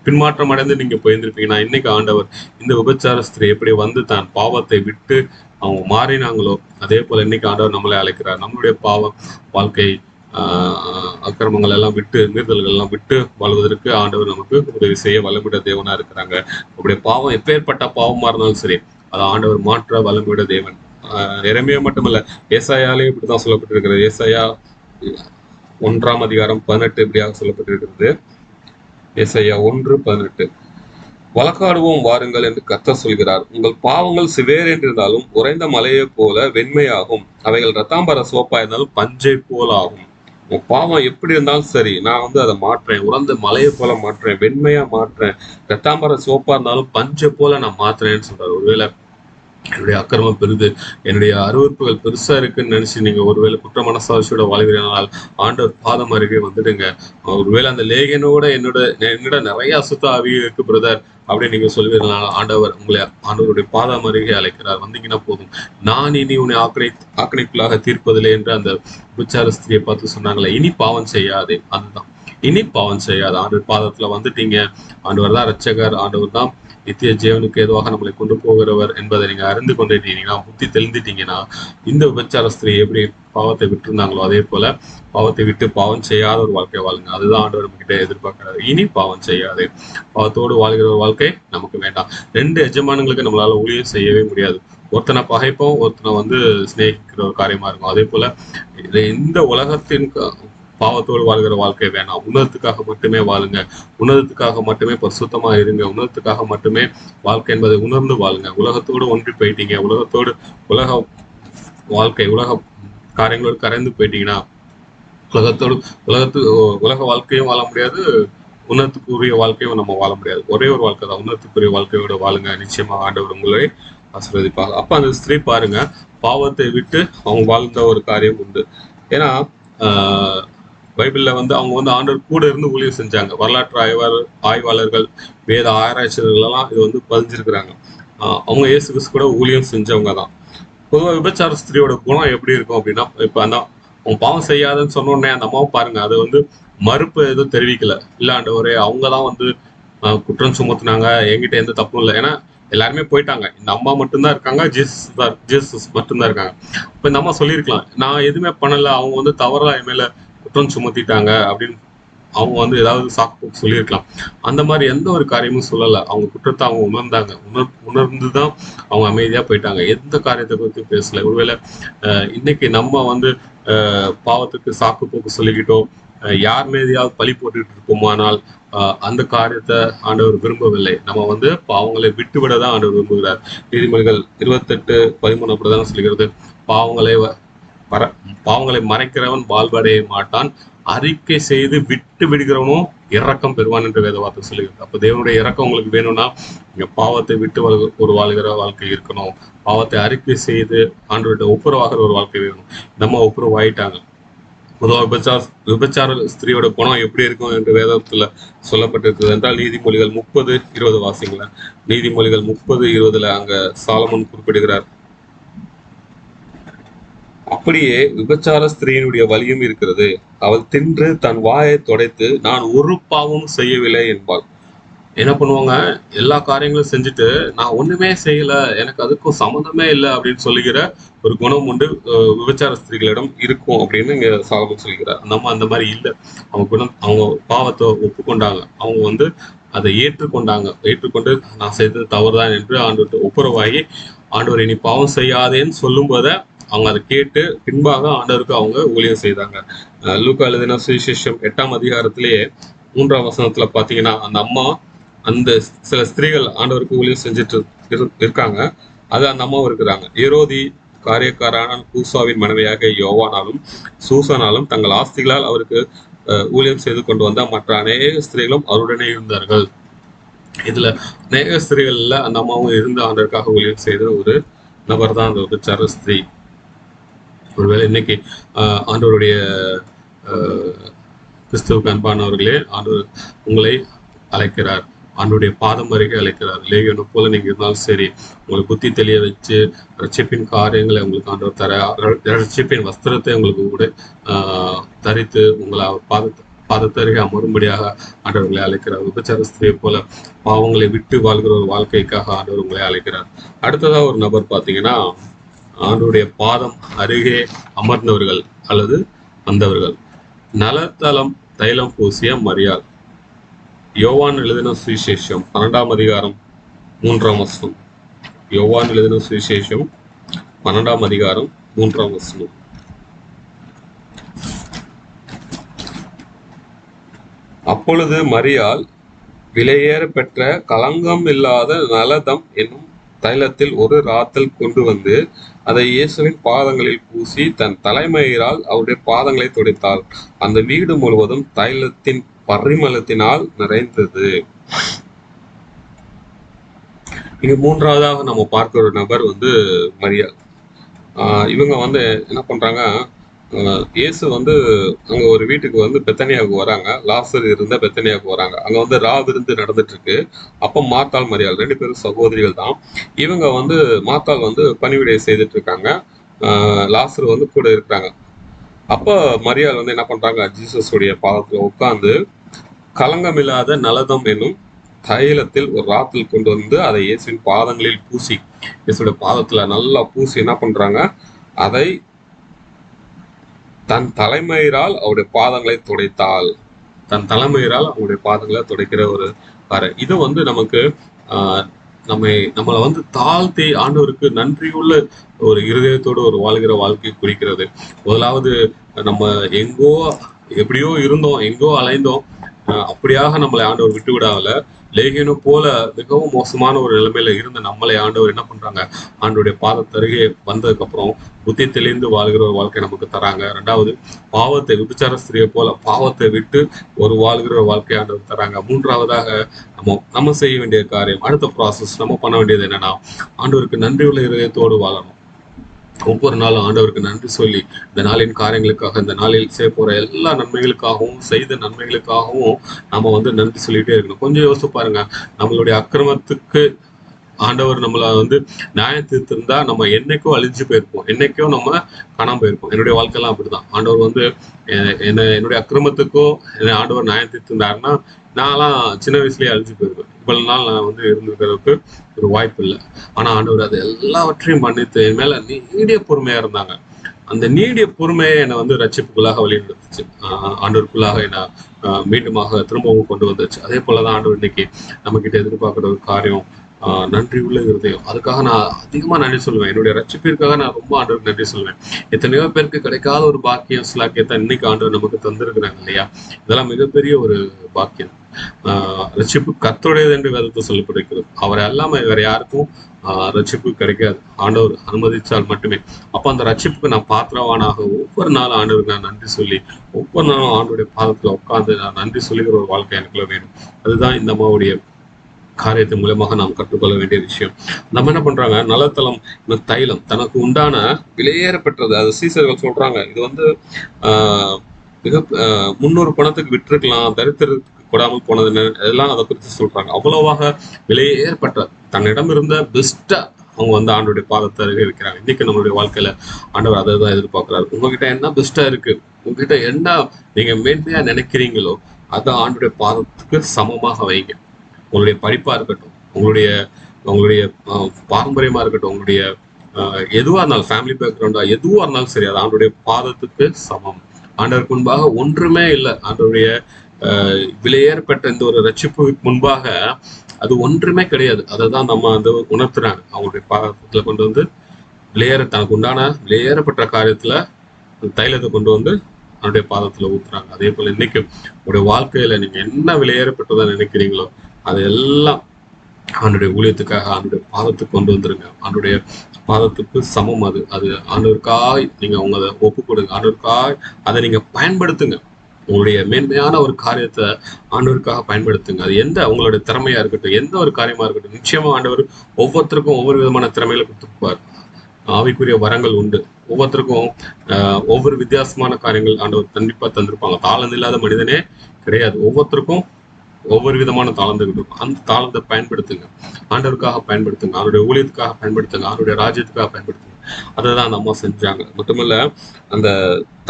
பின்மாற்றம் அடைந்து நீங்க போயிருந்திருப்பீங்கன்னா, இன்னைக்கு ஆண்டவர் இந்த விபச்சார ஸ்திரீ எப்படி தான் பாவத்தை விட்டு அவங்க மாறினாங்களோ, அதே போல இன்னைக்கு ஆண்டவர் நம்மளை அழைக்கிறார். நம்மளுடைய பாவ வாழ்க்கை அக்கிரமங்கள் எல்லாம் விட்டு, மீறுதல்கள் எல்லாம் விட்டு வாழ்வதற்கு ஆண்டவர் நமக்கு உதவி செய்ய வல்லமிட தேவனா இருக்கிறாங்க. நம்முடைய பாவம் எப்பேற்பட்ட பாவமா இருந்தாலும் சரி, அதை ஆண்டவர் மாற்ற வல்லமிட தேவன். எரேமியா மட்டுமல்ல, ஏசாயாலே இப்படிதான் சொல்லப்பட்டிருக்கிறது. ஏசாயா 1 அதிகாரம் 18 இப்படியாக சொல்லப்பட்டிருக்கிறது. ஏசாயா 1:18. வழக்காடுவோம் வாருங்கள் என்று கர்த்தர் சொல்கிறார். உங்கள் பாவங்கள் சிவேர் என்றிருந்தாலும் உறைந்த மலையை போல வெண்மையாகும். அவைகள் ரத்தாம்பர சோப்பா இருந்தாலும் பஞ்சை போல ஆகும். உன் பாவம் எப்படி இருந்தாலும் சரி, நான் அதை மாற்றேன். உறைந்த மலையை போல மாற்றேன், வெண்மையா மாற்றேன். ரத்தாம்பர சோப்பா இருந்தாலும் பஞ்சை போல நான் மாத்துறேன்னு சொல்றாரு. ஒருவேளை என்னுடைய அக்கிரமம் பெருது, என்னுடைய அருவருப்புகள் பெருசா இருக்குன்னு நினைச்சு நீங்க ஒருவேளை குற்ற மனசாட்சியோட வாழ்கிறனால் ஆண்டவர் பாதம் அருகே வந்துடுங்க. ஒருவேளை அந்த லேகனோட என்னோட நிறைய அசுத்த ஆவி இருக்கு பிரதர் அப்படின்னு நீங்க சொல்வீர்களால் ஆண்டவருடைய பாதம் அருகே அழைக்கிறார். வந்தீங்கன்னா போதும், நான் இனி உன்னை ஆக்கணைக்குள்ளாக தீர்ப்பதில்லை என்று அந்த விபச்சார ஸ்திரியை பார்த்து சொன்னாங்களே, இனி பாவம் செய்யாதே. அதுதான், இனி பாவம் செய்யாது. ஆண்டவர் பாதத்துல வந்துட்டீங்க. ஆண்டவர் தான் ரட்சகர், ஆண்டவர் தான் நித்திய ஜீவனுக்கு ஏதுவாக நம்மளை கொண்டு போகிறவர் என்பதை நீங்க அறிந்து கொண்டுட்டீங்கன்னா, புத்தி தெளிந்துட்டீங்கன்னா, இந்த விபச்சார ஸ்திரீ எப்படி பாவத்தை விட்டு இருந்தாங்களோ அதே போல பாவத்தை விட்டு பாவம் செய்யாத ஒரு வாழ்க்கை வாழுங்க. அதுதான் ஆண்டவர் நம்ம கிட்ட எதிர்பார்க்கிறாரு. இனி பாவம் செய்யாது. பாவத்தோடு வாழ்கிற ஒரு வாழ்க்கை நமக்கு வேண்டாம். 2 எஜமானங்களுக்கு நம்மளால ஊழியம் செய்யவே முடியாது. ஒருத்தனை பகைப்போம், ஒருத்தனை சிநேகிக்கிற ஒரு காரியமா இருக்கும். அதே போல இந்த உலகத்தின் பாவத்தோடு வாழ்கிற வாழ்க்கை வேணாம். உன்னதத்துக்காக மட்டுமே வாழுங்க. உன்னதத்துக்காக மட்டுமே பரிசுத்தமா இருங்க. உன்னதத்துக்காக மட்டுமே வாழ்க்கை என்பதை உணர்ந்து வாழுங்க. உலகத்தோடு ஒன்றி போயிட்டீங்க, உலக வாழ்க்கை, உலக காரியங்களோடு கரைந்து போயிட்டீங்கன்னா உலக வாழ்க்கையும் வாழ முடியாது, உன்னதத்துக்குரிய வாழ்க்கையும் நம்ம வாழ முடியாது. ஒரே ஒரு வாழ்க்கை தான், உன்னதத்துக்குரிய வாழ்க்கையோட வாழுங்க. நிச்சயமா ஆண்டவர் உங்களை ஆசீர்வதிப்பாங்க. அப்ப அந்த ஸ்திரீ பாருங்க, பாவத்தை விட்டு அவங்க வாழ்ந்த ஒரு காரியம் உண்டு. ஏன்னா பைபிள்ல அவங்க ஆண்டவர் கூட இருந்து ஊழியம் செஞ்சாங்க. வரலாற்று ஆய்வாளர்கள், வேத ஆராய்ச்சியாளர்கள் எல்லாம் இது பதிஞ்சிருக்கிறாங்க. அவங்க இயேசு கிறிஸ்து கூட ஊழியம் செஞ்சவங்க தான். பொதுவாக விபச்சார ஸ்திரியோட குணம் எப்படி இருக்கும் அப்படின்னா, இப்ப அவங்க பாவம் செய்யாதுன்னு சொன்ன உடனே அந்த அம்மாவை பாருங்க, அது மறுப்பு எதுவும் தெரிவிக்கல. இல்ல ஆண்டவரே, அவங்கதான் குற்றம் சுமத்துனாங்க, என்கிட்ட எந்த தப்பும் இல்லை. ஏன்னா எல்லாருமே போயிட்டாங்க, இந்த அம்மா மட்டும்தான் இருக்காங்க, ஜீசஸ் மட்டும்தான் இருக்காங்க. இப்ப இந்த அம்மா சொல்லியிருக்கலாம், நான் எதுவுமே பண்ணல, அவங்க தவறா என் மேல குற்றம் சுமத்திட்டாங்க அப்படின்னு அவங்க ஏதாவது சாக்கு சொல்லியிருக்கலாம். அந்த மாதிரி எந்த ஒரு காரியமும் சொல்லல. அவங்க குற்றத்தை அவங்க உணர்ந்தாங்க. உணர்ந்துதான் அவங்க அமைதியா போயிட்டாங்க. எந்த காரியத்தை பத்தி பேசல. ஒருவேளை இன்னைக்கு நம்ம பாவத்துக்கு சாக்கு போக்கு சொல்லிக்கிட்டோம், யார் மீதையாவது பழி போட்டுட்டு இருப்போமானால் அந்த காரியத்தை ஆண்டவர் விரும்பவில்லை. நம்ம பாவங்களை விட்டுவிடதான் ஆண்டவர் விரும்புகிறார். நீதிமொழிகள் 28:13 அப்படிதான் சொல்கிறது. பாவங்களை மறைக்கிறவன் வாழ்வடைய மாட்டான், அறிக்கை செய்து விட்டு விடுகிறவனும் இரக்கம் பெறுவான் என்று வேத வார்த்தை சொல்லுகிறது. அப்ப தேவனுடைய இரக்கம் உங்களுக்கு வேணும்னா, நீங்க பாவத்தை விட்டு ஒரு வாழ்கிற வாழ்க்கை இருக்கணும். பாவத்தை அறிக்கை செய்து ஆண்டவர்கிட்ட ஒப்புரவாகிற ஒரு வாழ்க்கை வேணும். நம்ம ஒப்புரவாயிட்டாங்க. பொதுவாக விபச்சார ஸ்திரியோட குணம் எப்படி இருக்கும் என்று வேதத்துல சொல்லப்பட்டிருக்கிறது என்றால், நீதிமொழிகள் 30:20 வாசிங்களேன். நீதிமொழிகள் 30:20 அங்க சாலமோன் குறிப்பிடுகிறார். அப்படியே விபச்சார ஸ்திரீயினுடைய வலியும் இருக்கிறது. அவள் தின்று தன் வாயை துடைத்து நான் ஒரு பாவம் செய்யவில்லை என்பாள். என்ன பண்ணுவாங்க, எல்லா காரியங்களும் செஞ்சுட்டு நான் ஒண்ணுமே செய்யல, எனக்கு அதுக்கும் சம்மந்தமே இல்லை அப்படின்னு சொல்லுகிற ஒரு குணம் உண்டு விபச்சார ஸ்திரீகளிடம் இருக்கும் அப்படின்னு இங்க சாலமோன் சொல்கிறார். அந்த மாதிரி இல்லை. அவங்க பாவத்தை ஒப்புக்கொண்டாங்க. அவங்க அதை ஏற்றுக்கொண்டு நான் செய்தது தவறுதான் என்று ஆண்டவர்கிட்ட ஒப்புரவாகி, ஆண்டவர் இனி பாவம் செய்யாதேன்னு சொல்லும் போத அவங்க அதை கேட்டு பின்பாக ஆண்டவருக்கு அவங்க ஊழியம் செய்தாங்க. லூக்கா எழுதின சுவிசேஷம் 8ஆம் அதிகாரத்திலேயே 3ஆம் வசனத்துல பாத்தீங்கன்னா, அந்த அம்மா சில ஸ்திரீகள் ஆண்டவருக்கு ஊழியம் செஞ்சுட்டு இருக்காங்க. அது அந்த அம்மாவும் இருக்கிறாங்க. ஏரோதி காரியக்காரான கூசாவின் மனைவியாக யோவானாலும் சூசானாலும் தங்கள் ஆஸ்திகளால் அவருக்கு ஊழியம் செய்து கொண்டு வந்த மற்ற அநேக ஸ்திரீகளும் அவருடனே இருந்தார்கள். இதுல அநேக ஸ்திரீகள்ல அந்த அம்மாவும் இருந்து ஆண்டவருக்காக ஊழியம் செய்த ஒரு நபர் தான் அந்த விபச்சார ஸ்திரீ. ஒருவேளை இன்னைக்கு ஆண்டவருடைய கிறிஸ்துவுக்கு அன்பானவர்களே, ஆண்டவர் உங்களை அழைக்கிறார். ஆண்டவருடைய பாதம் அருகே அழைக்கிறார். லேகியோனை போல நீங்க இருந்தாலும் சரி, உங்களை புத்தி தெளிய வச்சு ரட்சிப்பின் காரியங்களை உங்களுக்கு ஆண்டவர் தர, ரட்சிப்பின் வஸ்திரத்தை உங்களுக்கு கூட தரித்து உங்களை பாதத்தருகே அமரும்படியாக ஆண்டவர்களை அழைக்கிறார். விபச்சார ஸ்திரியை போல பாவங்களை விட்டு வாழ்கிற ஒரு வாழ்க்கைக்காக ஆண்டவர் உங்களை அழைக்கிறார். அடுத்ததா ஒரு நபர் பாத்தீங்கன்னா, ஆண்டவருடைய பாதம் அருகே அமர்ந்தவர்கள் அல்லது வந்தவர்கள். நலத்தலம் தைலம் பூசிய மரியாள். யோவான் எழுதின சுவிசேஷம் 12ஆம் அதிகாரம் 3ஆம் வசனம். யோவான் எழுதின சுவிசேஷம் 12ஆம் அதிகாரம் 3ஆம் வசனம். அப்பொழுது மரியாள் விலையேற பெற்ற களங்கம் இல்லாத நலதம் என்னும் தைலத்தில் ஒரு ராத்தல் கொண்டு வந்து அதை இயேசுவின் பாதங்களில் பூசி தன் தலைமயிரால் அவருடைய பாதங்களை துடைத்தாள். அந்த வீடு முழுவதும் தைலத்தின் பரிமளத்தினால் நிறைந்தது. இங்க மூன்றாவதாக நம்ம பார்க்கிற ஒரு நபர் வந்து மரியாள். இவங்க வந்து என்ன பண்றாங்க, இயேசு வந்து அங்க ஒரு வீட்டுக்கு வந்து பெத்தனியாவுக்கு வராங்க. லாசர் இருந்த பெத்தனியாவுக்கு வராங்க. அங்க வந்து விருந்து நடந்துட்டு இருக்கு. அப்ப மாத்தாள் மரியாள் 2 பேரும் சகோதரிகள் தான். இவங்க வந்து மாத்தாள் வந்து பணிவிடை செய்துட்டு இருக்காங்க. லாசர் வந்து கூட இருக்கிறாங்க. அப்ப மரியாள் வந்து என்ன பண்றாங்க, ஜீசஸ் உடைய பாதத்துல உட்கார்ந்து களங்கமில்லாத நலதம் என்னும் தைலத்தில் ஒரு ராத்தில் கொண்டு வந்து அதை இயேசுவின் பாதங்களில் பூசி, இயேசுடைய பாதத்துல நல்லா பூசி என்ன பண்றாங்க, அதை தன் தலைமயிரால் அவருடைய பாதங்களை துடைத்தாள். தன் தலைமயிரால் அவருடைய பாதங்களை துடைக்கிற ஒரு காரியம். இது வந்து நமக்கு நம்மளை வந்து தாழ்த்தி ஆண்டவருக்கு நன்றியுள்ள ஒரு இருதயத்தோடு ஒரு வாழ்கிற வாழ்க்கை குறிக்கிறது. முதலாவது நம்ம எங்கோ எப்படியோ இருந்தோம், எங்கோ அலைந்தோம், அப்படியாக நம்மளை ஆண்டவர் விட்டு விடாமல லேகியனும் போல மிகவும் மோசமான ஒரு நிலைமையில இருந்த நம்மளை ஆண்டவர் என்ன பண்றாங்க, ஆண்டவருடைய பாதத்தருகே வந்ததுக்கு அப்புறம் புத்தி தெளிந்து வாழ்கிற ஒரு வாழ்க்கை நமக்கு தராங்க. 2வது பாவத்தை விபச்சார ஸ்திரியை போல பாவத்தை விட்டு ஒரு வாழ்கிற ஒரு வாழ்க்கை ஆண்டவர் தராங்க. 3வதாக நம்ம செய்ய வேண்டிய காரியம், அடுத்த ப்ராசஸ் நம்ம பண்ண வேண்டியது என்னன்னா, ஆண்டவருக்கு நன்றியுள்ள இதயத்தோடு வாழணும். ஒவ்வொரு நாளும் ஆண்டவருக்கு நன்றி சொல்லி இந்த நாளின் காரியங்களுக்காக, இந்த நாளில் செய்ய போற எல்லா நன்மைகளுக்காகவும், செய்த நன்மைகளுக்காகவும் நம்ம வந்து நன்றி சொல்லிட்டே இருக்கணும். கொஞ்சம் யோசிச்சு பாருங்க, நம்மளுடைய அக்கிரமத்துக்கு ஆண்டவர் நம்மளை வந்து நியாயம் தீர்த்திருந்தா நம்ம என்னைக்கோ அழிஞ்சு போயிருப்போம், என்னைக்கோ நம்ம காணாம போயிருப்போம். என்னுடைய வாழ்க்கையெல்லாம் அப்படிதான். ஆண்டவர் வந்து என்னுடைய அக்கிரமத்துக்கோ என்னை ஆண்டவர் நியாயம் தீர்த்திருந்தாருன்னா நான்லாம் சின்ன வயசுலயே அழிஞ்சு போயிருவேன். இவ்வளவு நாள் நான் வந்து இருந்துக்கிறதுக்கு ஒரு வாய்ப்பு இல்லை. ஆனா ஆண்டவர் அது எல்லாவற்றையும் மன்னித்து என் மேல நீடிய பொறுமையா இருந்தாங்க. அந்த நீடிய பொறுமையை என்னை வந்து ரட்சிப்புக்குள்ளாக வழிநடத்துச்சு. ஆண்டவருக்குள்ளாக என்னை மீண்டுமாக திரும்பவும் கொண்டு வந்துச்சு. அதே போலதான் ஆண்டவர் இன்னைக்கு நம்ம கிட்ட எதிர்பார்க்கிற ஒரு காரியம், நன்றி உள்ள இருதயம். அதுக்காக நான் அதிகமா நன்றி சொல்லுவேன். என்னுடைய ரட்சிப்பிற்காக நான் ரொம்ப ஆண்டவருக்கு நன்றி சொல்லுவேன். எத்தனையோ பேருக்கு கிடைக்காத ஒரு பாக்கியம் சிலாக்கியத்தை இன்னைக்கு ஆண்டவர் நமக்கு தந்திருக்கிறாங்க இல்லையா? இதெல்லாம் மிகப்பெரிய ஒரு பாக்கியம். ரட்சிப்பு கர்த்தருடையது என்று வேதத்தை சொல்லப்பட்டிருக்கிறது. அவரை அல்லாம வேற யாருக்கும் ரட்சிப்பு கிடைக்காது, ஆண்டவர் அனுமதிச்சால் மட்டுமே. அப்ப அந்த ரட்சிப்புக்கு நான் பாத்திரவானாக ஒவ்வொரு நாளும் ஆண்டவருக்கு நான் நன்றி சொல்லி, ஒவ்வொரு நாளும் ஆண்டவருடைய பாதத்துல உட்கார்ந்து நான் நன்றி சொல்லுகிற ஒரு வாழ்க்கை எனக்குள்ள வேணும். அதுதான் இந்த அம்மாவுடைய காரியத்தின் மூலமாக நாம் கற்றுக்கொள்ள வேண்டிய விஷயம். நம்ம என்ன பண்றாங்க, நலத்தலம் தைலம் தனக்கு உண்டான விலையேற பெற்றது. அது சீசர்கள் சொல்றாங்க, இது வந்து மிக 300 பணத்துக்கு விட்டுருக்கலாம், தரித்திரத்துக்கு கொடாமல் போனது எல்லாம் அதை குறித்து சொல்றாங்க. அவ்வளவாக விலையேற்பட்ட தன்னிடம் இருந்த பெஸ்டா அவங்க வந்து ஆண்டோடைய பாதத்தை அருகே வைக்கிறாங்க. இன்னைக்கு நம்மளுடைய வாழ்க்கையில ஆண்டவர் அதை தான் எதிர்பார்க்கிறாரு. உங்ககிட்ட என்ன பெஸ்டா இருக்கு, உங்ககிட்ட என்ன நீங்க மேன்மையா நினைக்கிறீங்களோ அதை ஆண்டோடைய பாதத்துக்கு சமமாக வைங்க. உங்களுடைய படிப்பா இருக்கட்டும், உங்களுடைய பாரம்பரியமா இருக்கட்டும், உங்களுடைய எதுவா இருந்தாலும், ஃபேமிலி பேக்ரவுண்டா எதுவா இருந்தாலும் சரி, அது ஆண்டோடைய பாதத்துக்கு சமம். ஆண்டவருக்கு முன்பாக ஒன்றுமே இல்லை. ஆண்டவருடைய விலையேற்பட்ட இந்த ஒரு ரட்சிப்பு முன்பாக அது ஒன்றுமே கிடையாது. அதை தான் நம்ம வந்து உணர்த்துறாங்க. அவங்களுடைய பாதத்துல கொண்டு வந்து தனக்கு உண்டான விலையேறப்பட்ட காரியத்துல தைலத்தை கொண்டு வந்து அவருடைய பாதத்துல ஊத்துறாங்க. அதே போல இன்னைக்கு உங்களுடைய வாழ்க்கையில நீங்க என்ன விலையேறப்பட்டதா நினைக்கிறீங்களோ அது எல்லாம் ஆண்டுடைய ஊழியத்துக்காக ஆண்டுடைய பாதத்துக்கு கொண்டு வந்துருங்க. ஆண்டுடைய பாதத்துக்கு சமம். அது ஆண்டவருக்காய் நீங்க உங்களை ஒப்பு கொடுங்க. ஆண்டவருக்காய் அதை நீங்க பயன்படுத்துங்க. உங்களுடைய மேன்மையான ஒரு காரியத்தை ஆண்டவருக்காக பயன்படுத்துங்க. அது எந்த உங்களுடைய திறமையா இருக்கட்டும், எந்த ஒரு காரியமா இருக்கட்டும், நிச்சயமா ஆண்டவர் ஒவ்வொருத்தருக்கும் ஒவ்வொரு விதமான திறமையில கொடுத்துருப்பார். ஆவிக்குரிய வரங்கள் உண்டு. ஒவ்வொருத்தருக்கும் ஒவ்வொரு வித்தியாசமான காரியங்கள் ஆண்டவர் கண்டிப்பா தந்திருப்பாங்க. தாளந்து இல்லாத மனிதனே கிடையாது. ஒவ்வொருத்தருக்கும் ஒவ்வொரு விதமான தாளந்துகள் இருக்கும். அந்த தாளத்தை பயன்படுத்துங்க, ஆண்டவருக்காக பயன்படுத்துங்க, அவருடைய ஊழியத்துக்காக பயன்படுத்துங்க, அவருடைய ராஜ்யத்துக்காக பயன்படுத்துங்க. அதை தான் அந்த அம்மா செஞ்சாங்க. மட்டுமல்ல, அந்த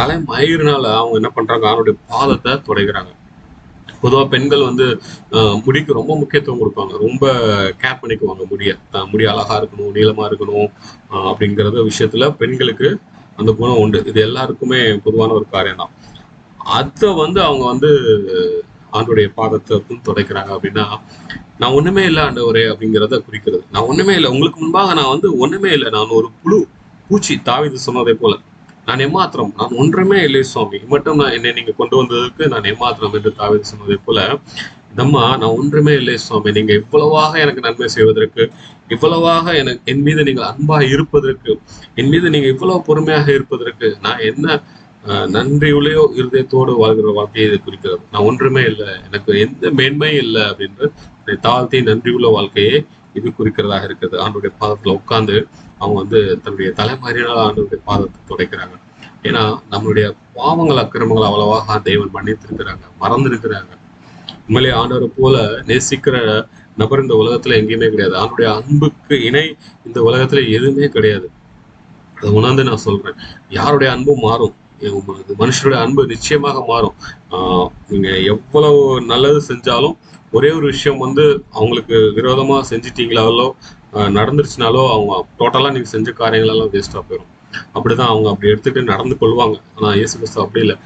தலைமயிரினால அவங்க என்ன பண்றாங்க, அவருடைய பாதத்தை துடைக்கிறாங்க. பொதுவா பெண்கள் வந்து முடிக்கு ரொம்ப முக்கியத்துவம் கொடுப்பாங்க, ரொம்ப கேர் பண்ணிக்குவாங்க. முடி அழகா இருக்கணும், நீளமா இருக்கணும் அப்படிங்கிறத விஷயத்துல பெண்களுக்கு அந்த குணம் உண்டு. இது எல்லாருக்குமே பொதுவான ஒரு காரியம் தான். அதை வந்து அவங்க வந்து ஆண்டுடைய பாதத்தை துடைக்கிறாங்க அப்படின்னா, நான் ஒண்ணுமே இல்லை ஆண்டவரே அப்படிங்கிறத குறிக்கிறது. நான் ஒண்ணுமே இல்லை, உங்களுக்கு முன்பாக நான் வந்து ஒண்ணுமே இல்லை, நான் ஒரு புழு பூச்சி, தாவீது சொன்னதை போல நான் ஏமாத்திரம், நான் ஒன்றுமே இல்லை சுவாமி, மட்டும் நான் என்னை நீங்க கொண்டு வந்ததற்கு நான் ஏமாத்திரம் என்று தாவீது சொன்னதை போல, இதம்மா நான் ஒன்றுமே இல்லை சுவாமி, நீங்க இவ்வளவாக எனக்கு நன்மை செய்வதற்கு, இவ்வளவாக எனக்கு என் மீது நீங்கள் அன்பாக இருப்பதற்கு, என் மீது நீங்க இவ்வளவு பொறுமையாக இருப்பதற்கு நான் என்ன நன்றியுள்ளேயோ இருதயத்தோடு வாழ்கிற வாழ்க்கையை இது குறிக்கிறது. நான் ஒன்றுமே இல்லை, எனக்கு எந்த மேன்மையும் இல்லை அப்படின்ற தாழ்த்தி நன்றியுள்ள வாழ்க்கையை இது குறிக்கிறதாக இருக்குது. ஆண்டுடைய பாதத்துல உட்கார்ந்து அவங்க வந்து தன்னுடைய தலைமறையினால் ஆண்டுடைய பாதத்தை துடைக்கிறாங்க. ஏன்னா நம்மளுடைய பாவங்கள் அக்கிரமங்கள் அவ்வளவாக தேவன் மன்னித்திருக்கிறாங்க, மறந்திருக்கிறாங்க. உண்மையிலே ஆண்டவரை போல நேசிக்கிற நபர் இந்த உலகத்துல எங்கேயுமே கிடையாது. ஆண்டுடைய அன்புக்கு இணை இந்த உலகத்துல எதுவுமே கிடையாது. அதை உணர்ந்து நான் சொல்றேன். யாருடைய அன்பும் மாறும், மனுஷருடைய அன்பு நிச்சயமாக மாறும். நீங்க எவ்வளவு நல்லது செஞ்சாலும் ஒரே ஒரு விஷயம் வந்து அவங்களுக்கு விரோதமா செஞ்சிட்டீங்களாலோ நடந்துருச்சுனாலோ அவங்க டோட்டலா நீங்க செஞ்ச காரியங்கள் எல்லாம் வேஸ்டா போயிடும். அப்படிதான் அவங்க அப்படி எடுத்துட்டு நடந்து கொள்வாங்க. ஆனா இயேசு கிறிஸ்து அப்படி இல்லை.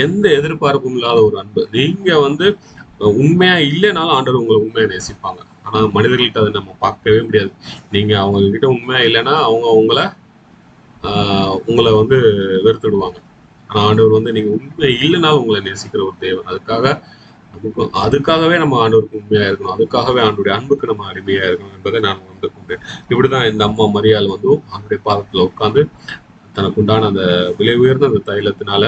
எந்த எதிர்பார்ப்பும் இல்லாத ஒரு அன்பு. நீங்க வந்து உண்மையா இல்லைனாலும் ஆண்டவர் உங்களை உண்மையா நேசிப்பாங்க. ஆனா மனிதர்கள்ட்ட அதை நம்ம பார்க்கவே முடியாது. நீங்க அவங்க கிட்ட உண்மையா இல்லைன்னா அவங்க உங்களை வந்து வெறுத்துடுவாங்க. ஆனா ஆண்டவர் வந்து நீங்க உண்மை இல்லைனாலும் உங்களை நேசிக்கிற ஒரு தேவன். அதுக்காகவே நம்ம ஆண்டவருக்கு உண்மையா இருக்கணும். அதுக்காகவே ஆண்டுடைய அன்புக்கு நம்ம அடிமையா இருக்கணும் என்பதை நான் வந்து கொண்டேன். இப்படிதான் இந்த அம்மா மரியாள் வந்து ஆண்டுடைய பாதத்துல உட்கார்ந்து தனக்கு உண்டான அந்த விலை உயர்ந்த அந்த தைலத்தினால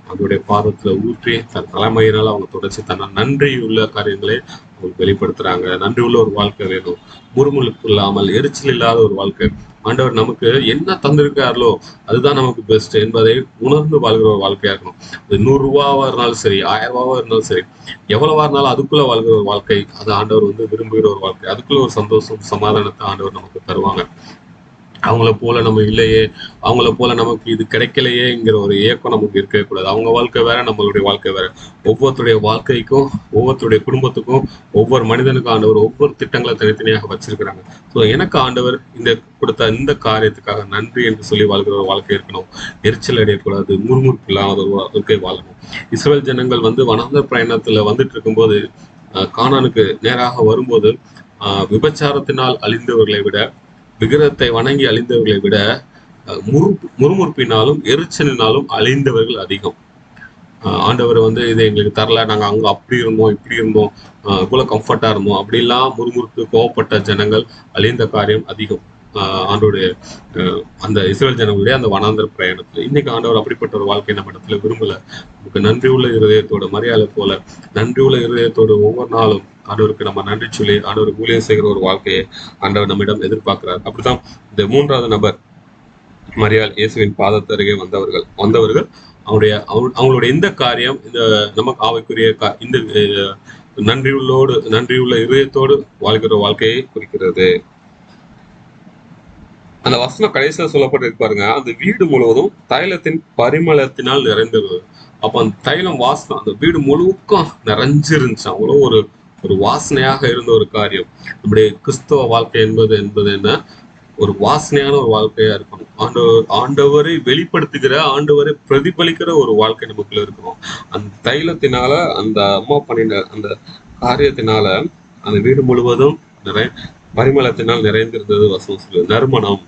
அவங்களுடைய பாதத்துல ஊற்றி தன் தலைமையினால அவங்க தொடர்ச்சி தன்ன நன்றி உள்ள காரியங்களை அவங்க வெளிப்படுத்துறாங்க. நன்றி உள்ள ஒரு வாழ்க்கை வேணும், முறுமுறுப்பு இல்லாமல் எரிச்சல் இல்லாத ஒரு வாழ்க்கை. ஆண்டவர் நமக்கு என்ன தந்திருக்காரோ அதுதான் நமக்கு பெஸ்ட் என்பதை உணர்ந்து வாழ்கிற ஒரு வாழ்க்கையா இருக்கணும். அது 100 ரூபாவா இருந்தாலும் சரி, 1000 ரூபாவா இருந்தாலும் சரி, எவ்வளவா இருந்தாலும் அதுக்குள்ள வாழ்கிற ஒரு வாழ்க்கை, அது ஆண்டவர் வந்து விரும்புகிற ஒரு வாழ்க்கை. அதுக்குள்ள ஒரு சந்தோஷம், சமாதானத்தை ஆண்டவர் நமக்கு தருவாங்க. அவங்கள போல நம்ம இல்லையே, அவங்கள போல நமக்கு இது கிடைக்கலையேங்கிற ஒரு ஏக்கம் நமக்கு இருக்கவே கூடாது. அவங்க வாழ்க்கை வேற, நம்மளுடைய வாழ்க்கை வேற. ஒவ்வொருத்தருடைய வாழ்க்கைக்கும், ஒவ்வொருத்தருடைய குடும்பத்துக்கும், ஒவ்வொரு மனிதனுக்கும் ஆண்டவர் ஒவ்வொரு திட்டங்களை தனித்தனியாக வச்சிருக்கிறாங்க. ஸோ எனக்கு ஆண்டவர் கொடுத்த இந்த காரியத்துக்காக நன்றி என்று சொல்லி வாழ்கிற ஒரு வாழ்க்கை இருக்கணும். எரிச்சல் அடையக்கூடாது, முறுமுறுப்பு இல்லாத ஒரு வாழ்க்கை வாழணும். இஸ்ரவேல் ஜனங்கள் வந்து வனாந்தர பயணத்துல வந்துட்டு இருக்கும்போது கானானுக்கு நேராக வரும்போது விபச்சாரத்தினால் அழிந்தவர்களை விட, விக்கிரகத்தை வணங்கி அழிந்தவர்களை விட முறுமுறுப்பினாலும் எரிச்சலினாலும் அழிந்தவர்கள் அதிகம். ஆண்டவர் வந்து இதை எங்களுக்கு தரல, நாங்க அங்க அப்படி இருந்தோம், இப்படி இருந்தோம், இவ்வளவு கம்ஃபர்ட்டா இருந்தோம் அப்படிலாம் முறுமுறுப்பு கோவப்பட்ட ஜனங்கள் அழிந்த காரியம் அதிகம். ஆண்டோடைய அந்த இஸ்ரவேல் ஜனங்களுடைய அந்த வனாந்தர பிரயாணத்துல இன்னைக்கு ஆண்டவர் அப்படிப்பட்ட ஒரு வாழ்க்கை நம்ம இடத்துல விரும்பல. நமக்கு நன்றி உள்ள இருதயத்தோட, மரியாதை போல நன்றி உள்ள இருதயத்தோடு ஒவ்வொரு நாளும் ஆண்டவருக்கு நம்ம நன்றி சொல்லி ஆண்டவருக்கு ஊழியம் செய்கிற ஒரு வாழ்க்கையை ஆண்டவர் நம்மிடம் எதிர்பார்க்கிறார். அப்படித்தான் இந்த 3வது நபர் மரியாள் இயேசுவின் பாதத்தருகே வந்தவர்கள் அவங்களுடைய இந்த காரியம் இந்த நமக்கு ஆவைக்குரிய இந்த நன்றியுள்ள இருதயத்தோடு வாழ்கிற வாழ்க்கையை குறிக்கிறது. அந்த வசனம் கடைசியில சொல்லப்பட்டிருக்கு பாருங்க, அந்த வீடு முழுவதும் தைலத்தின் பரிமளத்தினால் நிறைந்திருந்தது. அப்ப அந்த தைலம் வாசனை அந்த வீடு முழுக்கம் நிறைஞ்சிருந்துச்சு. அவ்வளோ ஒரு வாசனையாக இருந்த ஒரு காரியம். நம்முடைய கிறிஸ்தவ வாழ்க்கை என்பது என்ன, ஒரு வாசனையான ஒரு வாழ்க்கையா இருக்கணும். ஆண்டவரை வெளிப்படுத்துகிற, ஆண்டவரை பிரதிபலிக்கிற ஒரு வாழ்க்கை நமக்குள்ள இருக்கணும். அந்த தைலத்தினால, அந்த அம்மா பண்ணின அந்த காரியத்தினால அந்த வீடு முழுவதும் பரிமளத்தினால் நிறைந்திருந்தது வசனம் சொல்லுது. நறுமணம்.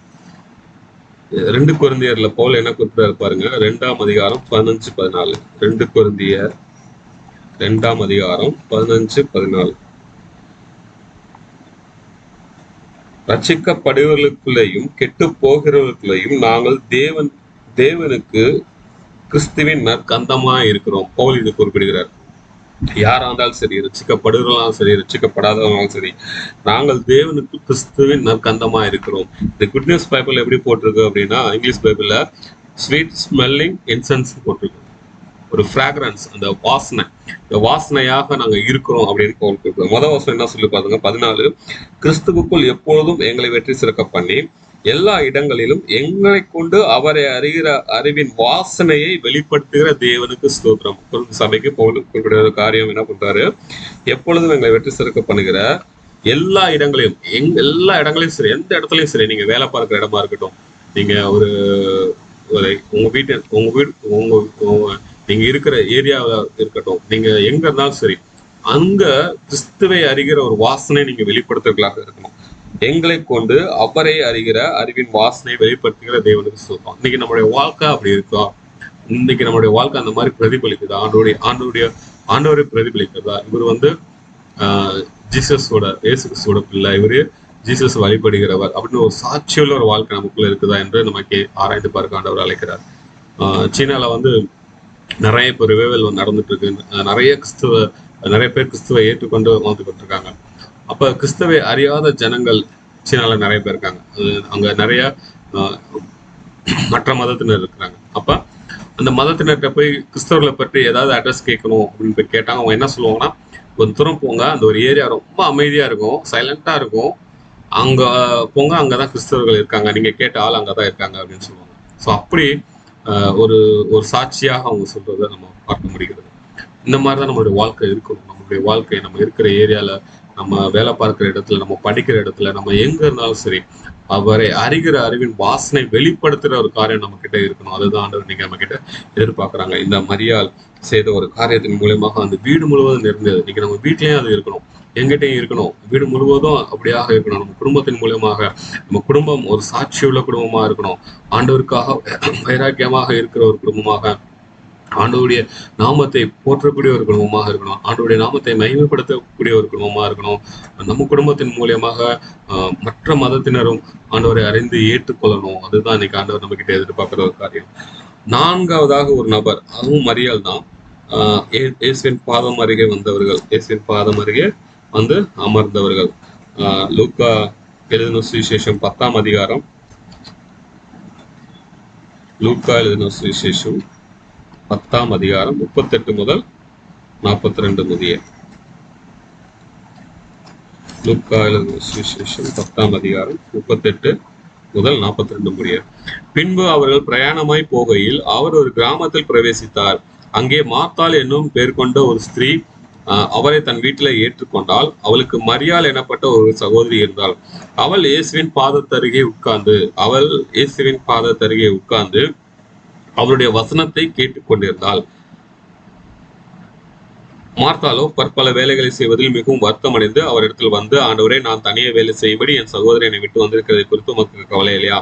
2 கொரிந்தியர்ல பவுல் என்ன குறிப்பிடாரு பாருங்க, 2ஆம் அதிகாரம் 15-14. 2 கொரிந்தியர் 2ஆம் அதிகாரம் 15-14. ரட்சிக்கப்படுவர்களுக்குள்ளேயும் கெட்டு போகிறவர்களுக்குள்ளேயும் நாங்கள் தேவனுக்கு கிறிஸ்துவின் நற்கந்தமா இருக்கிறோம். பவுல் இது குறிப்பிடுகிறார். யாரா இருந்தாலும் சரி, ரட்சிக்கப்படுகிறவங்களும் சரி, ரட்சிக்கப்படாதவங்களும் சரி, நாங்கள் தேவனுக்கு கிறிஸ்துவின் நற்கந்தமா இருக்கிறோம். இந்த குட் நியூஸ் பைபிள் எப்படி போட்டிருக்கு அப்படின்னா, இங்கிலீஷ் பைபிள்ல ஸ்வீட் ஸ்மெல்லிங் இன்சென்ஸ் போட்டிருக்கு. ஒரு ஃப்ராக்ரன்ஸ், அந்த வாசனை, இந்த வாசனையாக நாங்க இருக்கிறோம் அப்படின்னு போட்டிருக்கு. முதல் வாசனை என்ன சொல்லி பாருங்க, 14. கிறிஸ்துவுக்குள் எப்பொழுதும் எங்களை வெற்றி சிறக்க பண்ணி எல்லா இடங்களிலும் எங்களை கொண்டு அவரை அறிகிற அறிவின் வாசனையை வெளிப்படுத்துகிற தேவனுக்கு ஸ்தோத்திரம். சபைக்கு குறிப்பிட்ட காரியம் என்ன பண்றாரு, எப்பொழுதும் எங்களை வெற்றி சிறக்க பண்ணுகிற எல்லா இடங்களையும், எல்லா இடங்களையும் சரி, எந்த இடத்துலயும் சரி, நீங்க வேலை பார்க்கிற இடமா இருக்கட்டும், நீங்க உங்க நீங்க இருக்கிற ஏரியாவில் இருக்கட்டும், நீங்க எங்க இருந்தாலும் சரி, அங்க கிறிஸ்துவை அறிகிற ஒரு வாசனை நீங்க வெளிப்படுத்துவர்களாக இருக்கணும். எங்களை கொண்டு அவரை அறிகிற அறிவின் வாசனை வெளிப்படுத்துகிற தேவனுக்கு சொல்றோம். இன்னைக்கு நம்மளுடைய வாழ்க்கை அப்படி இருக்கா? இன்னைக்கு நம்மளுடைய வாழ்க்கை அந்த மாதிரி பிரதிபலிக்குதா? ஆண்டவரை பிரதிபலிக்கிறதா? இவர் வந்து ஜீசஸோட, இயேசு கிறிஸ்துவோட பிள்ளை, இவரு ஜீசஸ் வழிபடுகிறவர் அப்படின்னு ஒரு சாட்சியுள்ள ஒரு வாழ்க்கை நமக்குள்ள இருக்குதா என்று நமக்கு ஆராய்ந்து பார்க்க ஆண்டவர் அழைக்கிறார். சீனால வந்து நிறைய இப்போ ரிவைவல் நடந்துட்டு இருக்கு. நிறைய பேர் கிறிஸ்துவை ஏற்றுக்கொண்டு வாழ்ந்துகிட்டு இருக்காங்க. அப்ப கிறிஸ்துவை அறியாத ஜனங்கள் சீனால நிறைய பேர் இருக்காங்க. அங்க நிறைய மற்ற மதத்தினர் இருக்கிறாங்க. அப்ப அந்த மதத்தினர்கிட்ட போய் கிறிஸ்தவர்களை பற்றி ஏதாவது அட்ரஸ் கேட்கணும் அப்படின்னு போய் கேட்டாங்க. அவங்க என்ன சொல்லுவாங்கன்னா, கொஞ்சம் தூரம் போங்க, அந்த ஒரு ஏரியா ரொம்ப அமைதியா இருக்கும், சைலண்டா இருக்கும், அங்க போங்க, அங்கதான் கிறிஸ்தவர்கள் இருக்காங்க, நீங்க கேட்ட ஆள் அங்கதான் இருக்காங்க அப்படின்னு சொல்லுவாங்க. ஸோ அப்படி ஒரு ஒரு சாட்சியாக அவங்க சொல்றதை நம்ம பார்க்க முடிகிறது. இந்த மாதிரிதான் நம்மளுடைய வாழ்க்கை இருக்கணும். நம்மளுடைய வாழ்க்கை நம்ம இருக்கிற ஏரியால, நம்ம வேலை பார்க்கிற இடத்துல, நம்ம படிக்கிற இடத்துல, நம்ம எங்க இருந்தாலும் சரி, அவரை அறிகிற அறிவின் வாசனை வெளிப்படுத்துற ஒரு காரியம் நம்ம கிட்ட இருக்கணும். அதுதான் ஆண்டவர் நீங்க நம்ம கிட்ட எதிர்பார்க்கறாங்க. இந்த மரியாள் செய்த ஒரு காரியத்தின் மூலமாக அந்த வீடு முழுவதும் நிறைந்தது. இன்னைக்கு நம்ம வீட்லயும் அது இருக்கணும், எங்கிட்டையும் இருக்கணும், வீடு முழுவதும் அப்படியாக இருக்கணும். நம்ம குடும்பத்தின் மூலமாக, நம்ம குடும்பம் ஒரு சாட்சியுள்ள குடும்பமா இருக்கணும், ஆண்டவருக்காக வைராக்கியமாக இருக்கிற ஒரு குடும்பமாக, ஆண்டவருடைய நாமத்தை போற்றக்கூடிய ஒரு குடும்பமாக இருக்கணும், ஆண்டவருடைய நாமத்தை மகிமைப்படுத்தக்கூடிய ஒரு குடும்பமா இருக்கணும். நம்ம குடும்பத்தின் மூலியமாக மற்ற மதத்தினரும் ஆண்டவரை அறிந்து ஏற்றுக்கொள்ளணும். அதுதான் இன்னைக்கு ஆண்டவர் நம்ம கிட்ட எதிர்பார்க்கிற ஒரு காரியம். நான்காவதாக ஒரு நபர், அதுவும் மரியாள் தான். இயேசுவின் பாதம் அருகே வந்தவர்கள், இயேசுவின் பாதம் அருகே வந்து அமர்ந்தவர்கள். லூக்கா எழுதின சுவிசேஷம் 10ஆம் அதிகாரம், லூக்கா எழுதின சுவிசேஷம் 10ஆம் அதிகாரம் 38 முதல் 42 முடிய. லூக்கா எழுதின சுவிசேஷம் 10ஆம் அதிகாரம் 38 முதல் 42 முடிய. பின்பு அவர்கள் பிரயாணமாய் போகையில் அவர் ஒரு கிராமத்தில் பிரவேசித்தார். அங்கே மார்த்தாள் என்னும் பேர் கொண்ட ஒரு ஸ்திரீ அவரை தன் வீட்டில ஏற்றுக்கொண்டால். அவளுக்கு மரியாள் எனப்பட்ட ஒரு சகோதரி இருந்தாள். அவள் இயேசுவின் பாதத்தருகே உட்கார்ந்து அவருடைய வசனத்தை கேட்டுக்கொண்டிருந்தாள். மார்த்தாளோ பற்பல வேலைகளை செய்வதில் மிகவும் வருத்தமடைந்து அவரிடத்தில் வந்து, ஆண்டவரே, நான் தனியே வேலை செய்யும்படி என் சகோதரி என்னை விட்டு வந்திருக்கிறதை குறித்து உமக்கு கவலை இல்லையா?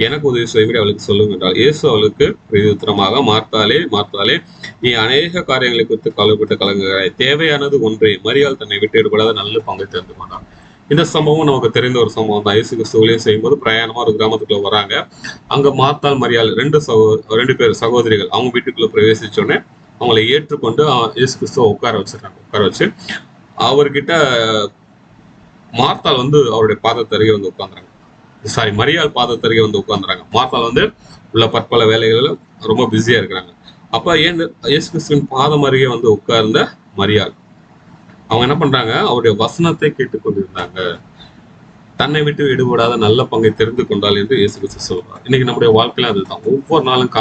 எனக்கு உதவி செய்யும்படி அவளுக்கு சொல்லுங்க என்றாள். இயேசு அவளுக்கு பிரதியுத்தரமாக, மார்த்தாளே, மார்த்தாளே, நீ அநேக காரியங்களை குறித்து கவலைப்பட்டு கலங்குகிறாய், தேவையானது ஒன்றே, மரியாள் தன்னை விட்டு ஈடுபடாத நல்ல பங்கை தெரிந்து கொண்டான். இந்த சம்பவம் நமக்கு தெரிந்த ஒரு சம்பவம் தான். இயேசு கிறிஸ்து ஊழியம் செய்யும்போது பிரயாணமா ஒரு கிராமத்துக்குள்ள வராங்க. அங்க மார்த்தாள் மரியாள் ரெண்டு பேர் சகோதரிகள் அவங்க வீட்டுக்குள்ள பிரவேசிச்சோடனே அவங்களை ஏற்றுக்கொண்டு இயேசு கிறிஸ்துவ உட்கார வச்சு அவர்கிட்ட மார்த்தாள் வந்து அவருடைய பாதத்தருகே வந்து உட்கார்ந்துறாங்க. மரியாள் பாதத்தருகே வந்து உட்கார்ந்துறாங்க. மார்த்தாள் வந்து உள்ள பற்பல வேலைகள்ல ரொம்ப பிஸியா இருக்கிறாங்க. அப்ப இயேசு கிறிஸ்துவின் பாதம் அருகே வந்து உட்கார்ந்த மரியாள் அவங்க என்ன பண்றாங்க, அவருடைய வசனத்தை கேட்டுக்கொண்டிருந்தாங்க. தன்னை விட்டு விடுபடாத நல்ல பங்கை தெரிந்து கொண்டாள் என்று இயேசு கிறிஸ்து சொல்றார். இன்னைக்கு நம்முடைய வாழ்க்கையில அதுதான். ஒவ்வொரு நாளும்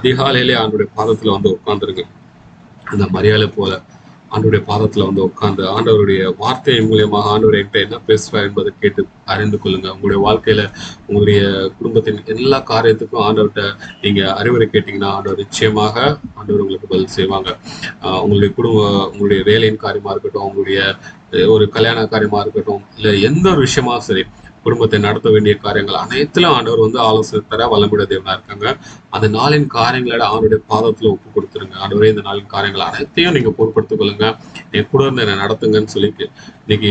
அதிகாலையிலே ஆண்டவருடைய பாதத்துல வந்து உட்கார்ந்துருங்க. அந்த மரியாதை போல ஆண்டவருடைய பாதத்துல வந்து உட்கார்ந்து ஆண்டவருடைய வார்த்தை மூலியமாக ஆண்டவர் என்கிட்ட என்ன பேசுவார் என்பதை கேட்டு அறிந்து கொள்ளுங்க. உங்களுடைய வாழ்க்கையில, உங்களுடைய குடும்பத்தின் எல்லா காரியத்துக்கும் ஆண்டவர்கிட்ட நீங்க அறிவுரை கேட்டீங்கன்னா ஆண்டவர் நிச்சயமாக ஆண்டவர் உங்களுக்கு பதில் செய்வாங்க. உங்களுடைய வேலையின் காரியமா இருக்கட்டும், உங்களுடைய ஒரு கல்யாண காரியமா இருக்கட்டும், இல்ல எந்த ஒரு விஷயமா சரி, குடும்பத்தை நடத்த வேண்டிய காரியங்கள் அனைத்திலும் ஆண்டவர் வந்து ஆலோசனை தர வல்லமுடைய தேவனா இருக்காங்க. அந்த நாளின் காரியங்களோட ஆண்டவருடைய பாதத்துல ஒப்பு கொடுத்துருங்க. ஆண்டவரே, இந்த நாளின் காரியங்கள் அனைத்தையும் நீங்க பொறுப்படுத்திக் கொள்ளுங்க, என் கூட இருந்து என்னை நடத்துங்கன்னு சொல்லிட்டு இன்னைக்கு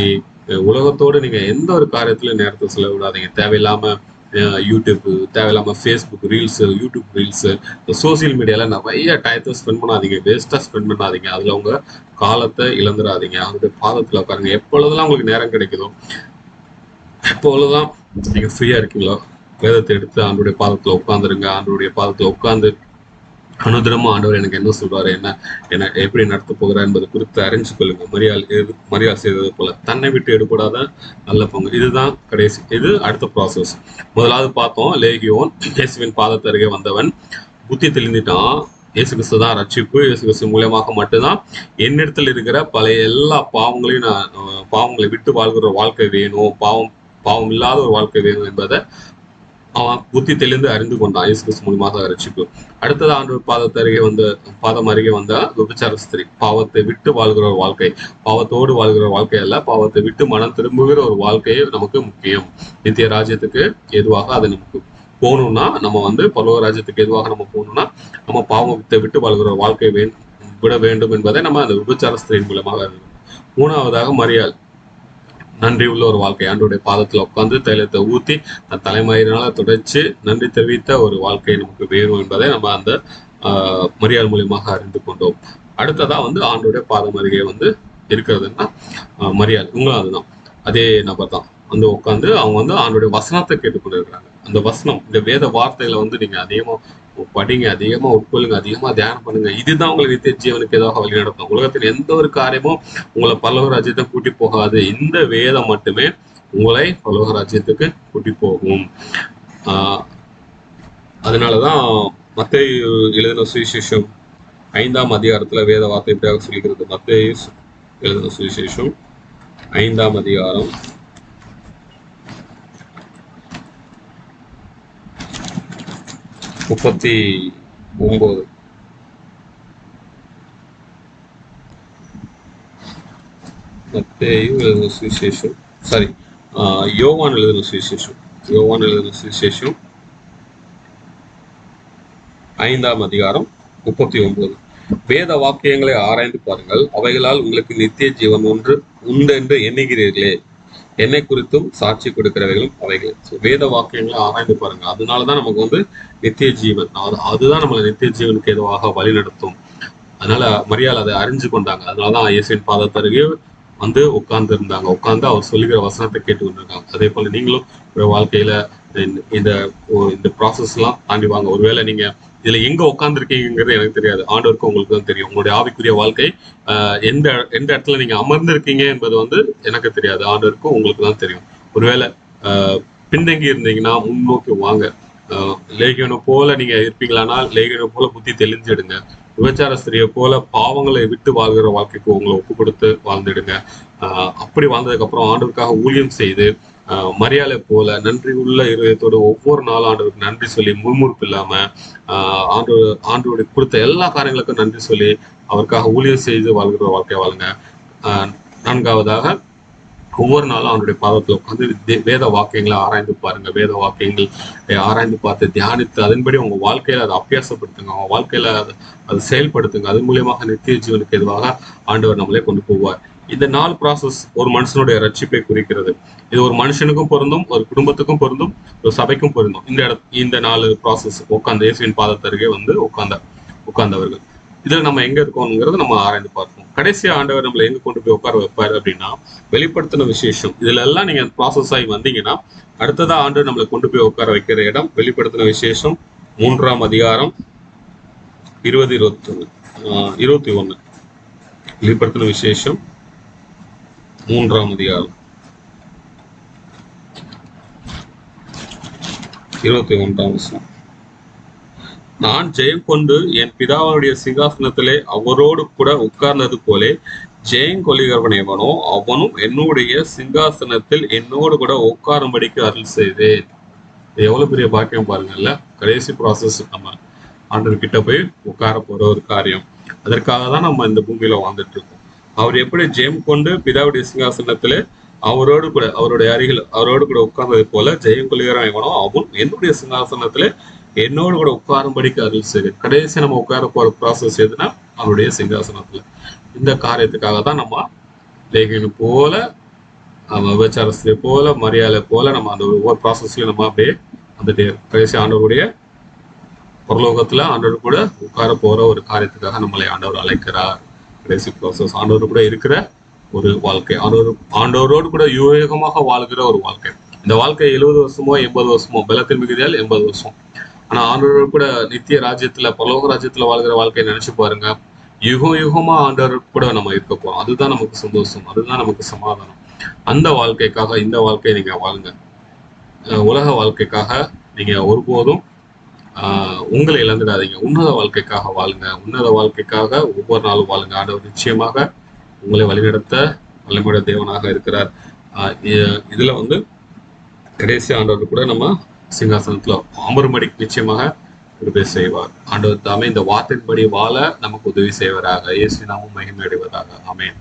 உலகத்தோடு நீங்க எந்த ஒரு காரியத்திலும் நேரத்தை சொல்ல விடாதீங்க. தேவையில்லாம யூடியூப், தேவையில்லாம Facebook reels, YouTube reels, social மீடியால நிறைய டயத்தை ஸ்பெண்ட் பண்ணாதீங்க, வேஸ்டா ஸ்பெண்ட் பண்ணாதீங்க. அதுல உங்க காலத்தை இழந்துடாதீங்க. அவருடைய பாதத்துல உட்காருங்க. எப்பொழுதெல்லாம் உங்களுக்கு நேரம் கிடைக்குதோ, எப்பொழுதுதான் நீங்க ஃப்ரீயா இருக்கீங்களோ, வேதத்தை எடுத்து ஆண்டோடைய பாதத்துல உட்கார்ந்துருங்க. ஆண்டோடைய பாதத்துல உட்கார்ந்து அனுதினமும் ஆண்டவர் எனக்கு என்ன சொல்றாரு, என்ன எப்படி நடத்த போகிறார் என்பது குறித்து அறிஞ்சு கொள்ளுங்க. மரியாள் செய்தது போல தன்னை விட்டு எடுபடாத நல்ல பங்கு. இதுதான் கடைசி. இது அடுத்த ப்ராசஸ். முதலாவது பார்த்தோம், லேகியோன் இயேசுவின் பாதத்தருகே வந்தவன் புத்தி தெளிந்துட்டான். இயேசு கிறிஸ்து தான் ரட்சிப்பு. இயேசு கிறிஸ்து மூலமாக மட்டும்தான் என்னிடத்தில் இருக்கிற பழைய எல்லா பாவங்களையும் பாவங்களை விட்டு வாழ்கிற வாழ்க்கை வேணும், பாவம் இல்லாத ஒரு வாழ்க்கை வேணும் என்பதை அவன் புத்தி தெளிந்து அறிந்து கொண்டான். இயேசு கிறிஸ்து மூலமாக ரட்சிப்பு. அடுத்தது ஆண்டவர் பாதம் அருகே வந்த விபச்சார ஸ்திரீ. பாவத்தை விட்டு வாழ்கிற ஒரு வாழ்க்கை, பாவத்தோடு வாழ்கிற வாழ்க்கை அல்ல, பாவத்தை விட்டு மனம் திரும்புகிற ஒரு வாழ்க்கையே நமக்கு முக்கியம். நித்திய ராஜ்யத்துக்கு எதுவாக அதை நமக்கு போகணும்னா, நம்ம பரலோக ராஜ்யத்துக்கு எதுவாக நம்ம போகணும்னா, நம்ம பாவத்தை விட்டு வாழ்கிற ஒரு வாழ்க்கையை விட வேண்டும் என்பதை நம்ம அந்த விபச்சார ஸ்திரீயின் மூலமாக. மூணாவதாக மரியாள், நன்றி உள்ள ஒரு வாழ்க்கை. ஆண்டவருடைய பாதத்துல உட்கார்ந்து தைலத்தை ஊத்தி தன் தலைமயிரினால துடைச்சு நன்றி தெரிவித்த ஒரு வாழ்க்கை நமக்கு வேணும் என்பதை நம்ம அந்த மரியாள் மூலியமாக அறிந்து கொண்டோம். அடுத்ததா ஆண்டவருடைய பாதம் அருகே இருக்கிறதுன்னா மரியாள், இவங்களும் அதுதான், அதே நபர் தான். உட்காந்து அவங்க ஆண்டோடைய வசனத்தை கேட்டுக்கொண்டு இருக்கிறாங்க. அந்த வசனம், இந்த வேத வார்த்தைகளை நீங்க அதிகமா படிங்க, அதிகமா உட்கொள்ளுங்க, அதிகமா தியானம் பண்ணுங்க. இதுதான் உங்களை நித்திய ஜீவனுக்கு ஏதாவது வழி நடத்தும். உலகத்தில் எந்த ஒரு காரியமும் உங்களை பரலோக ராஜ்யத்தை கூட்டி போகாது. இந்த வேதம் மட்டுமே உங்களை பரலோக ராஜ்யத்துக்கு கூட்டி போகும். அதனாலதான் மத்தேயு எழுதின சுவிசேஷம் 5ஆம் அதிகாரத்துல வேத வார்த்தை இப்படியாக சொல்லிக்கிறது. மத்தேயு எழுதின சுவிசேஷம் 5ஆம் அதிகாரம் 39. மத்தேயு எழுதின சுவிசேஷம், சாரி, யோவான் எழுதின சுவிசேஷம் 5ஆம் அதிகாரம் 39. வேத வாக்கியங்களை ஆராய்ந்து பாருங்கள், அவைகளால் உங்களுக்கு நித்திய ஜீவன் ஒன்று உண்டு என்று எண்ணுகிறீர்களே, என்னை குறித்தும் சாட்சி கொடுக்கிறவைகளும் அவைகள். வேத வாக்கியங்களை ஆராய்ந்து பாருங்க. அதனாலதான் நமக்கு நித்திய ஜீவன், அதுதான் நம்மளை நித்திய ஜீவனுக்கு எதுவாக வழி நடத்தும். அதனால மரியாள் அதை அறிஞ்சு கொண்டாங்க. அதனாலதான் இயேசுவின் பாதத்தருகே உட்கார்ந்து இருந்தாங்க. உட்கார்ந்து அவர் சொல்லுகிற வசனத்தை கேட்டு கொண்டிருக்காங்க. அதே போல நீங்களும் ஒரு வாழ்க்கையில இந்த ப்ராசஸ் எல்லாம் தாண்டி வாங்க. ஒருவேளை நீங்க இதுல எங்க உட்கார்ந்துருக்கீங்கிறது எனக்கு தெரியாது, ஆண்டவருக்கு உங்களுக்கு தான் தெரியும். உங்களுடைய ஆவிக்குரிய வாழ்க்கை எந்த இடத்துல நீங்க அமர்ந்திருக்கீங்க என்பது எனக்கு தெரியாது, ஆண்டவருக்கும் உங்களுக்கு தான் தெரியும். ஒருவேளை பின்தங்கி இருந்தீங்கன்னா முன்னோக்கி வாங்க. லேகியனை போல நீங்க இருப்பீங்களானா லேகியனை போல புத்தி தெளிஞ்சிடுங்க. விபச்சார ஸ்திரியை போல பாவங்களை விட்டு வாழ்கிற வாழ்க்கைக்கு உங்களை ஒப்பு கொடுத்து வாழ்ந்துடுங்க. அப்படி வாழ்ந்ததுக்கு அப்புறம் ஆண்டவருக்காக ஊழியம் செய்து மரியாதை போல நன்றி உள்ள இருதயத்தோடு ஒவ்வொரு நாளும் ஆண்டவருக்கு நன்றி சொல்லி முறுமுறுப்பு இல்லாம ஆண்டவருடைய கொடுத்த எல்லா காரியங்களுக்கும் நன்றி சொல்லி அவருக்காக ஊழியம் செய்து வாழ்கிற வாழ்க்கை வாழுங்க. 4ஆவதாக ஒவ்வொரு நாளும் அவனுடைய பாதத்துல உட்காந்து வேத வாக்கியங்களை ஆராய்ந்து பாருங்க. வேத வாக்கியங்கள் ஆராய்ந்து பார்த்து தியானித்து அதன்படி உங்க வாழ்க்கையில அதை அபியாசப்படுத்துங்க, உங்க வாழ்க்கையில அதை செயல்படுத்துங்க. அதன் மூலியமாக நித்திய ஜீவனுக்கு எதுவாக ஆண்டவர் நம்மளே கொண்டு போவார். இந்த 4 ப்ராசஸ் ஒரு மனுஷனுடைய ரட்சிப்பை குறிக்கிறது. இது ஒரு மனுஷனுக்கும் பொருந்தும், ஒரு குடும்பத்துக்கும் பொருந்தும், ஒரு சபைக்கும் பொருந்தும். இந்த 4 ப்ராசஸ் உட்கார்ந்து இயேசுவின் பாதத்தருகே உட்கார்ந்தவர்கள். இதுல நம்ம எங்க இருக்கோம்ங்கிறத நம்ம ஆராய்ந்து பார்ப்போம். கடைசி ஆண்டவர் நம்மளை எங்க கொண்டு போய் உட்கார வைப்பாரு அப்படின்னா வெளிப்படுத்தின விசேஷம். இதுல எல்லாம் நீங்க ப்ராசஸ் ஆகி வந்தீங்கன்னா அடுத்ததா ஆண்டவர் நம்மளை கொண்டு போய் உட்கார வைக்கிற இடம் வெளிப்படுத்தின விசேஷம் 3ஆம் அதிகாரம் 21. வெளிப்படுத்தின விசேஷம் 3ஆம் அதிகாரம் 21ஆம் வசனம். நான் ஜெயம் கொண்டு என் பிதாவுடைய சிங்காசனத்திலே அவரோடு கூட உட்கார்ந்தது போலே ஜெயம் கொள்கிறவன் எவனோ அவனும் என்னுடைய சிங்காசனத்தில் என்னோடு கூட உட்காரும்படிக்கு அருள் செய்தேன். எவ்வளவு பெரிய பாக்கியம் பாருங்கல்ல. கடைசி ப்ராசஸ் நம்ம ஆண்டவர் கிட்ட போய் உட்கார போற ஒரு காரியம். அதற்காக தான் நம்ம இந்த பூமியில வாழ்ந்துட்டு இருக்கோம். அவர் எப்படி ஜெயம் கொண்டு பிதாவுடைய சிங்காசனத்திலே அவரோடு கூட அவருடைய அருகில் அவரோடு கூட உட்கார்ந்தது போல ஜெயம் கொள்கிறவன் எவனோ அவன் என்னுடைய சிங்காசனத்திலே என்னோடு கூட உட்காரும்படிக்கு அருள் செய்து. கடைசி நம்ம உட்கார போற ப்ராசஸ் எதுனா அவருடைய சிங்காசனத்துல. இந்த காரியத்துக்காக தான் நம்ம லேகியனை போல விபச்சாரஸ்திரியை போல மரியாதை போல நம்ம அந்த ஒவ்வொரு ப்ராசஸ்லயும் நம்ம அப்படியே அந்த கடைசி ஆண்டவருடைய பரலோகத்துல ஆண்டவர் கூட உட்கார போற ஒரு காரியத்துக்காக நம்மளை ஆண்டவர் அழைக்கிறார். கடைசி ப்ராசஸ் ஆண்டவர் கூட இருக்கிற ஒரு வாழ்க்கை, ஆண்டவரோடு கூட யுகமாக வாழ்கிற ஒரு வாழ்க்கை. இந்த வாழ்க்கை 70 வருஷமோ 80 வருஷமோ, பலத்தின் மிகுதியால் 80 வருஷம். ஆனா ஆண்டவரோடு கூட நித்திய ராஜ்யத்துல பரலோக ராஜ்யத்துல வாழ்கிற வாழ்க்கையை நினைச்சு பாருங்க. யுகமா ஆண்டவர் கூட நம்ம இருக்க போறோம். அதுதான் நமக்கு சந்தோஷம், அதுதான் நமக்கு சமாதானம். அந்த வாழ்க்கைக்காக இந்த வாழ்க்கையை நீங்க வாழுங்க. உலக வாழ்க்கைக்காக நீங்க ஒருபோதும் உங்களை இழந்துடாதீங்க. உன்னத வாழ்க்கைக்காக வாழுங்க. உன்னத வாழ்க்கைக்காக ஒவ்வொரு நாளும் வாழுங்க. ஆண்டவர் நிச்சயமாக உங்களை வழிநடத்த வல்லமையுள்ள தேவனாக இருக்கிறார். இதுல கடைசி ஆண்டவர் கூட நம்ம சிங்காசனத்துல அமரும்படி நிச்சயமாக கிருபை செய்வார். ஆண்டவர் தாமே இந்த வார்த்தையின்படி வாழ நமக்கு உதவி செய்வராக. இயேசு நாமம் மகிமை அடைவதாக. ஆமென்.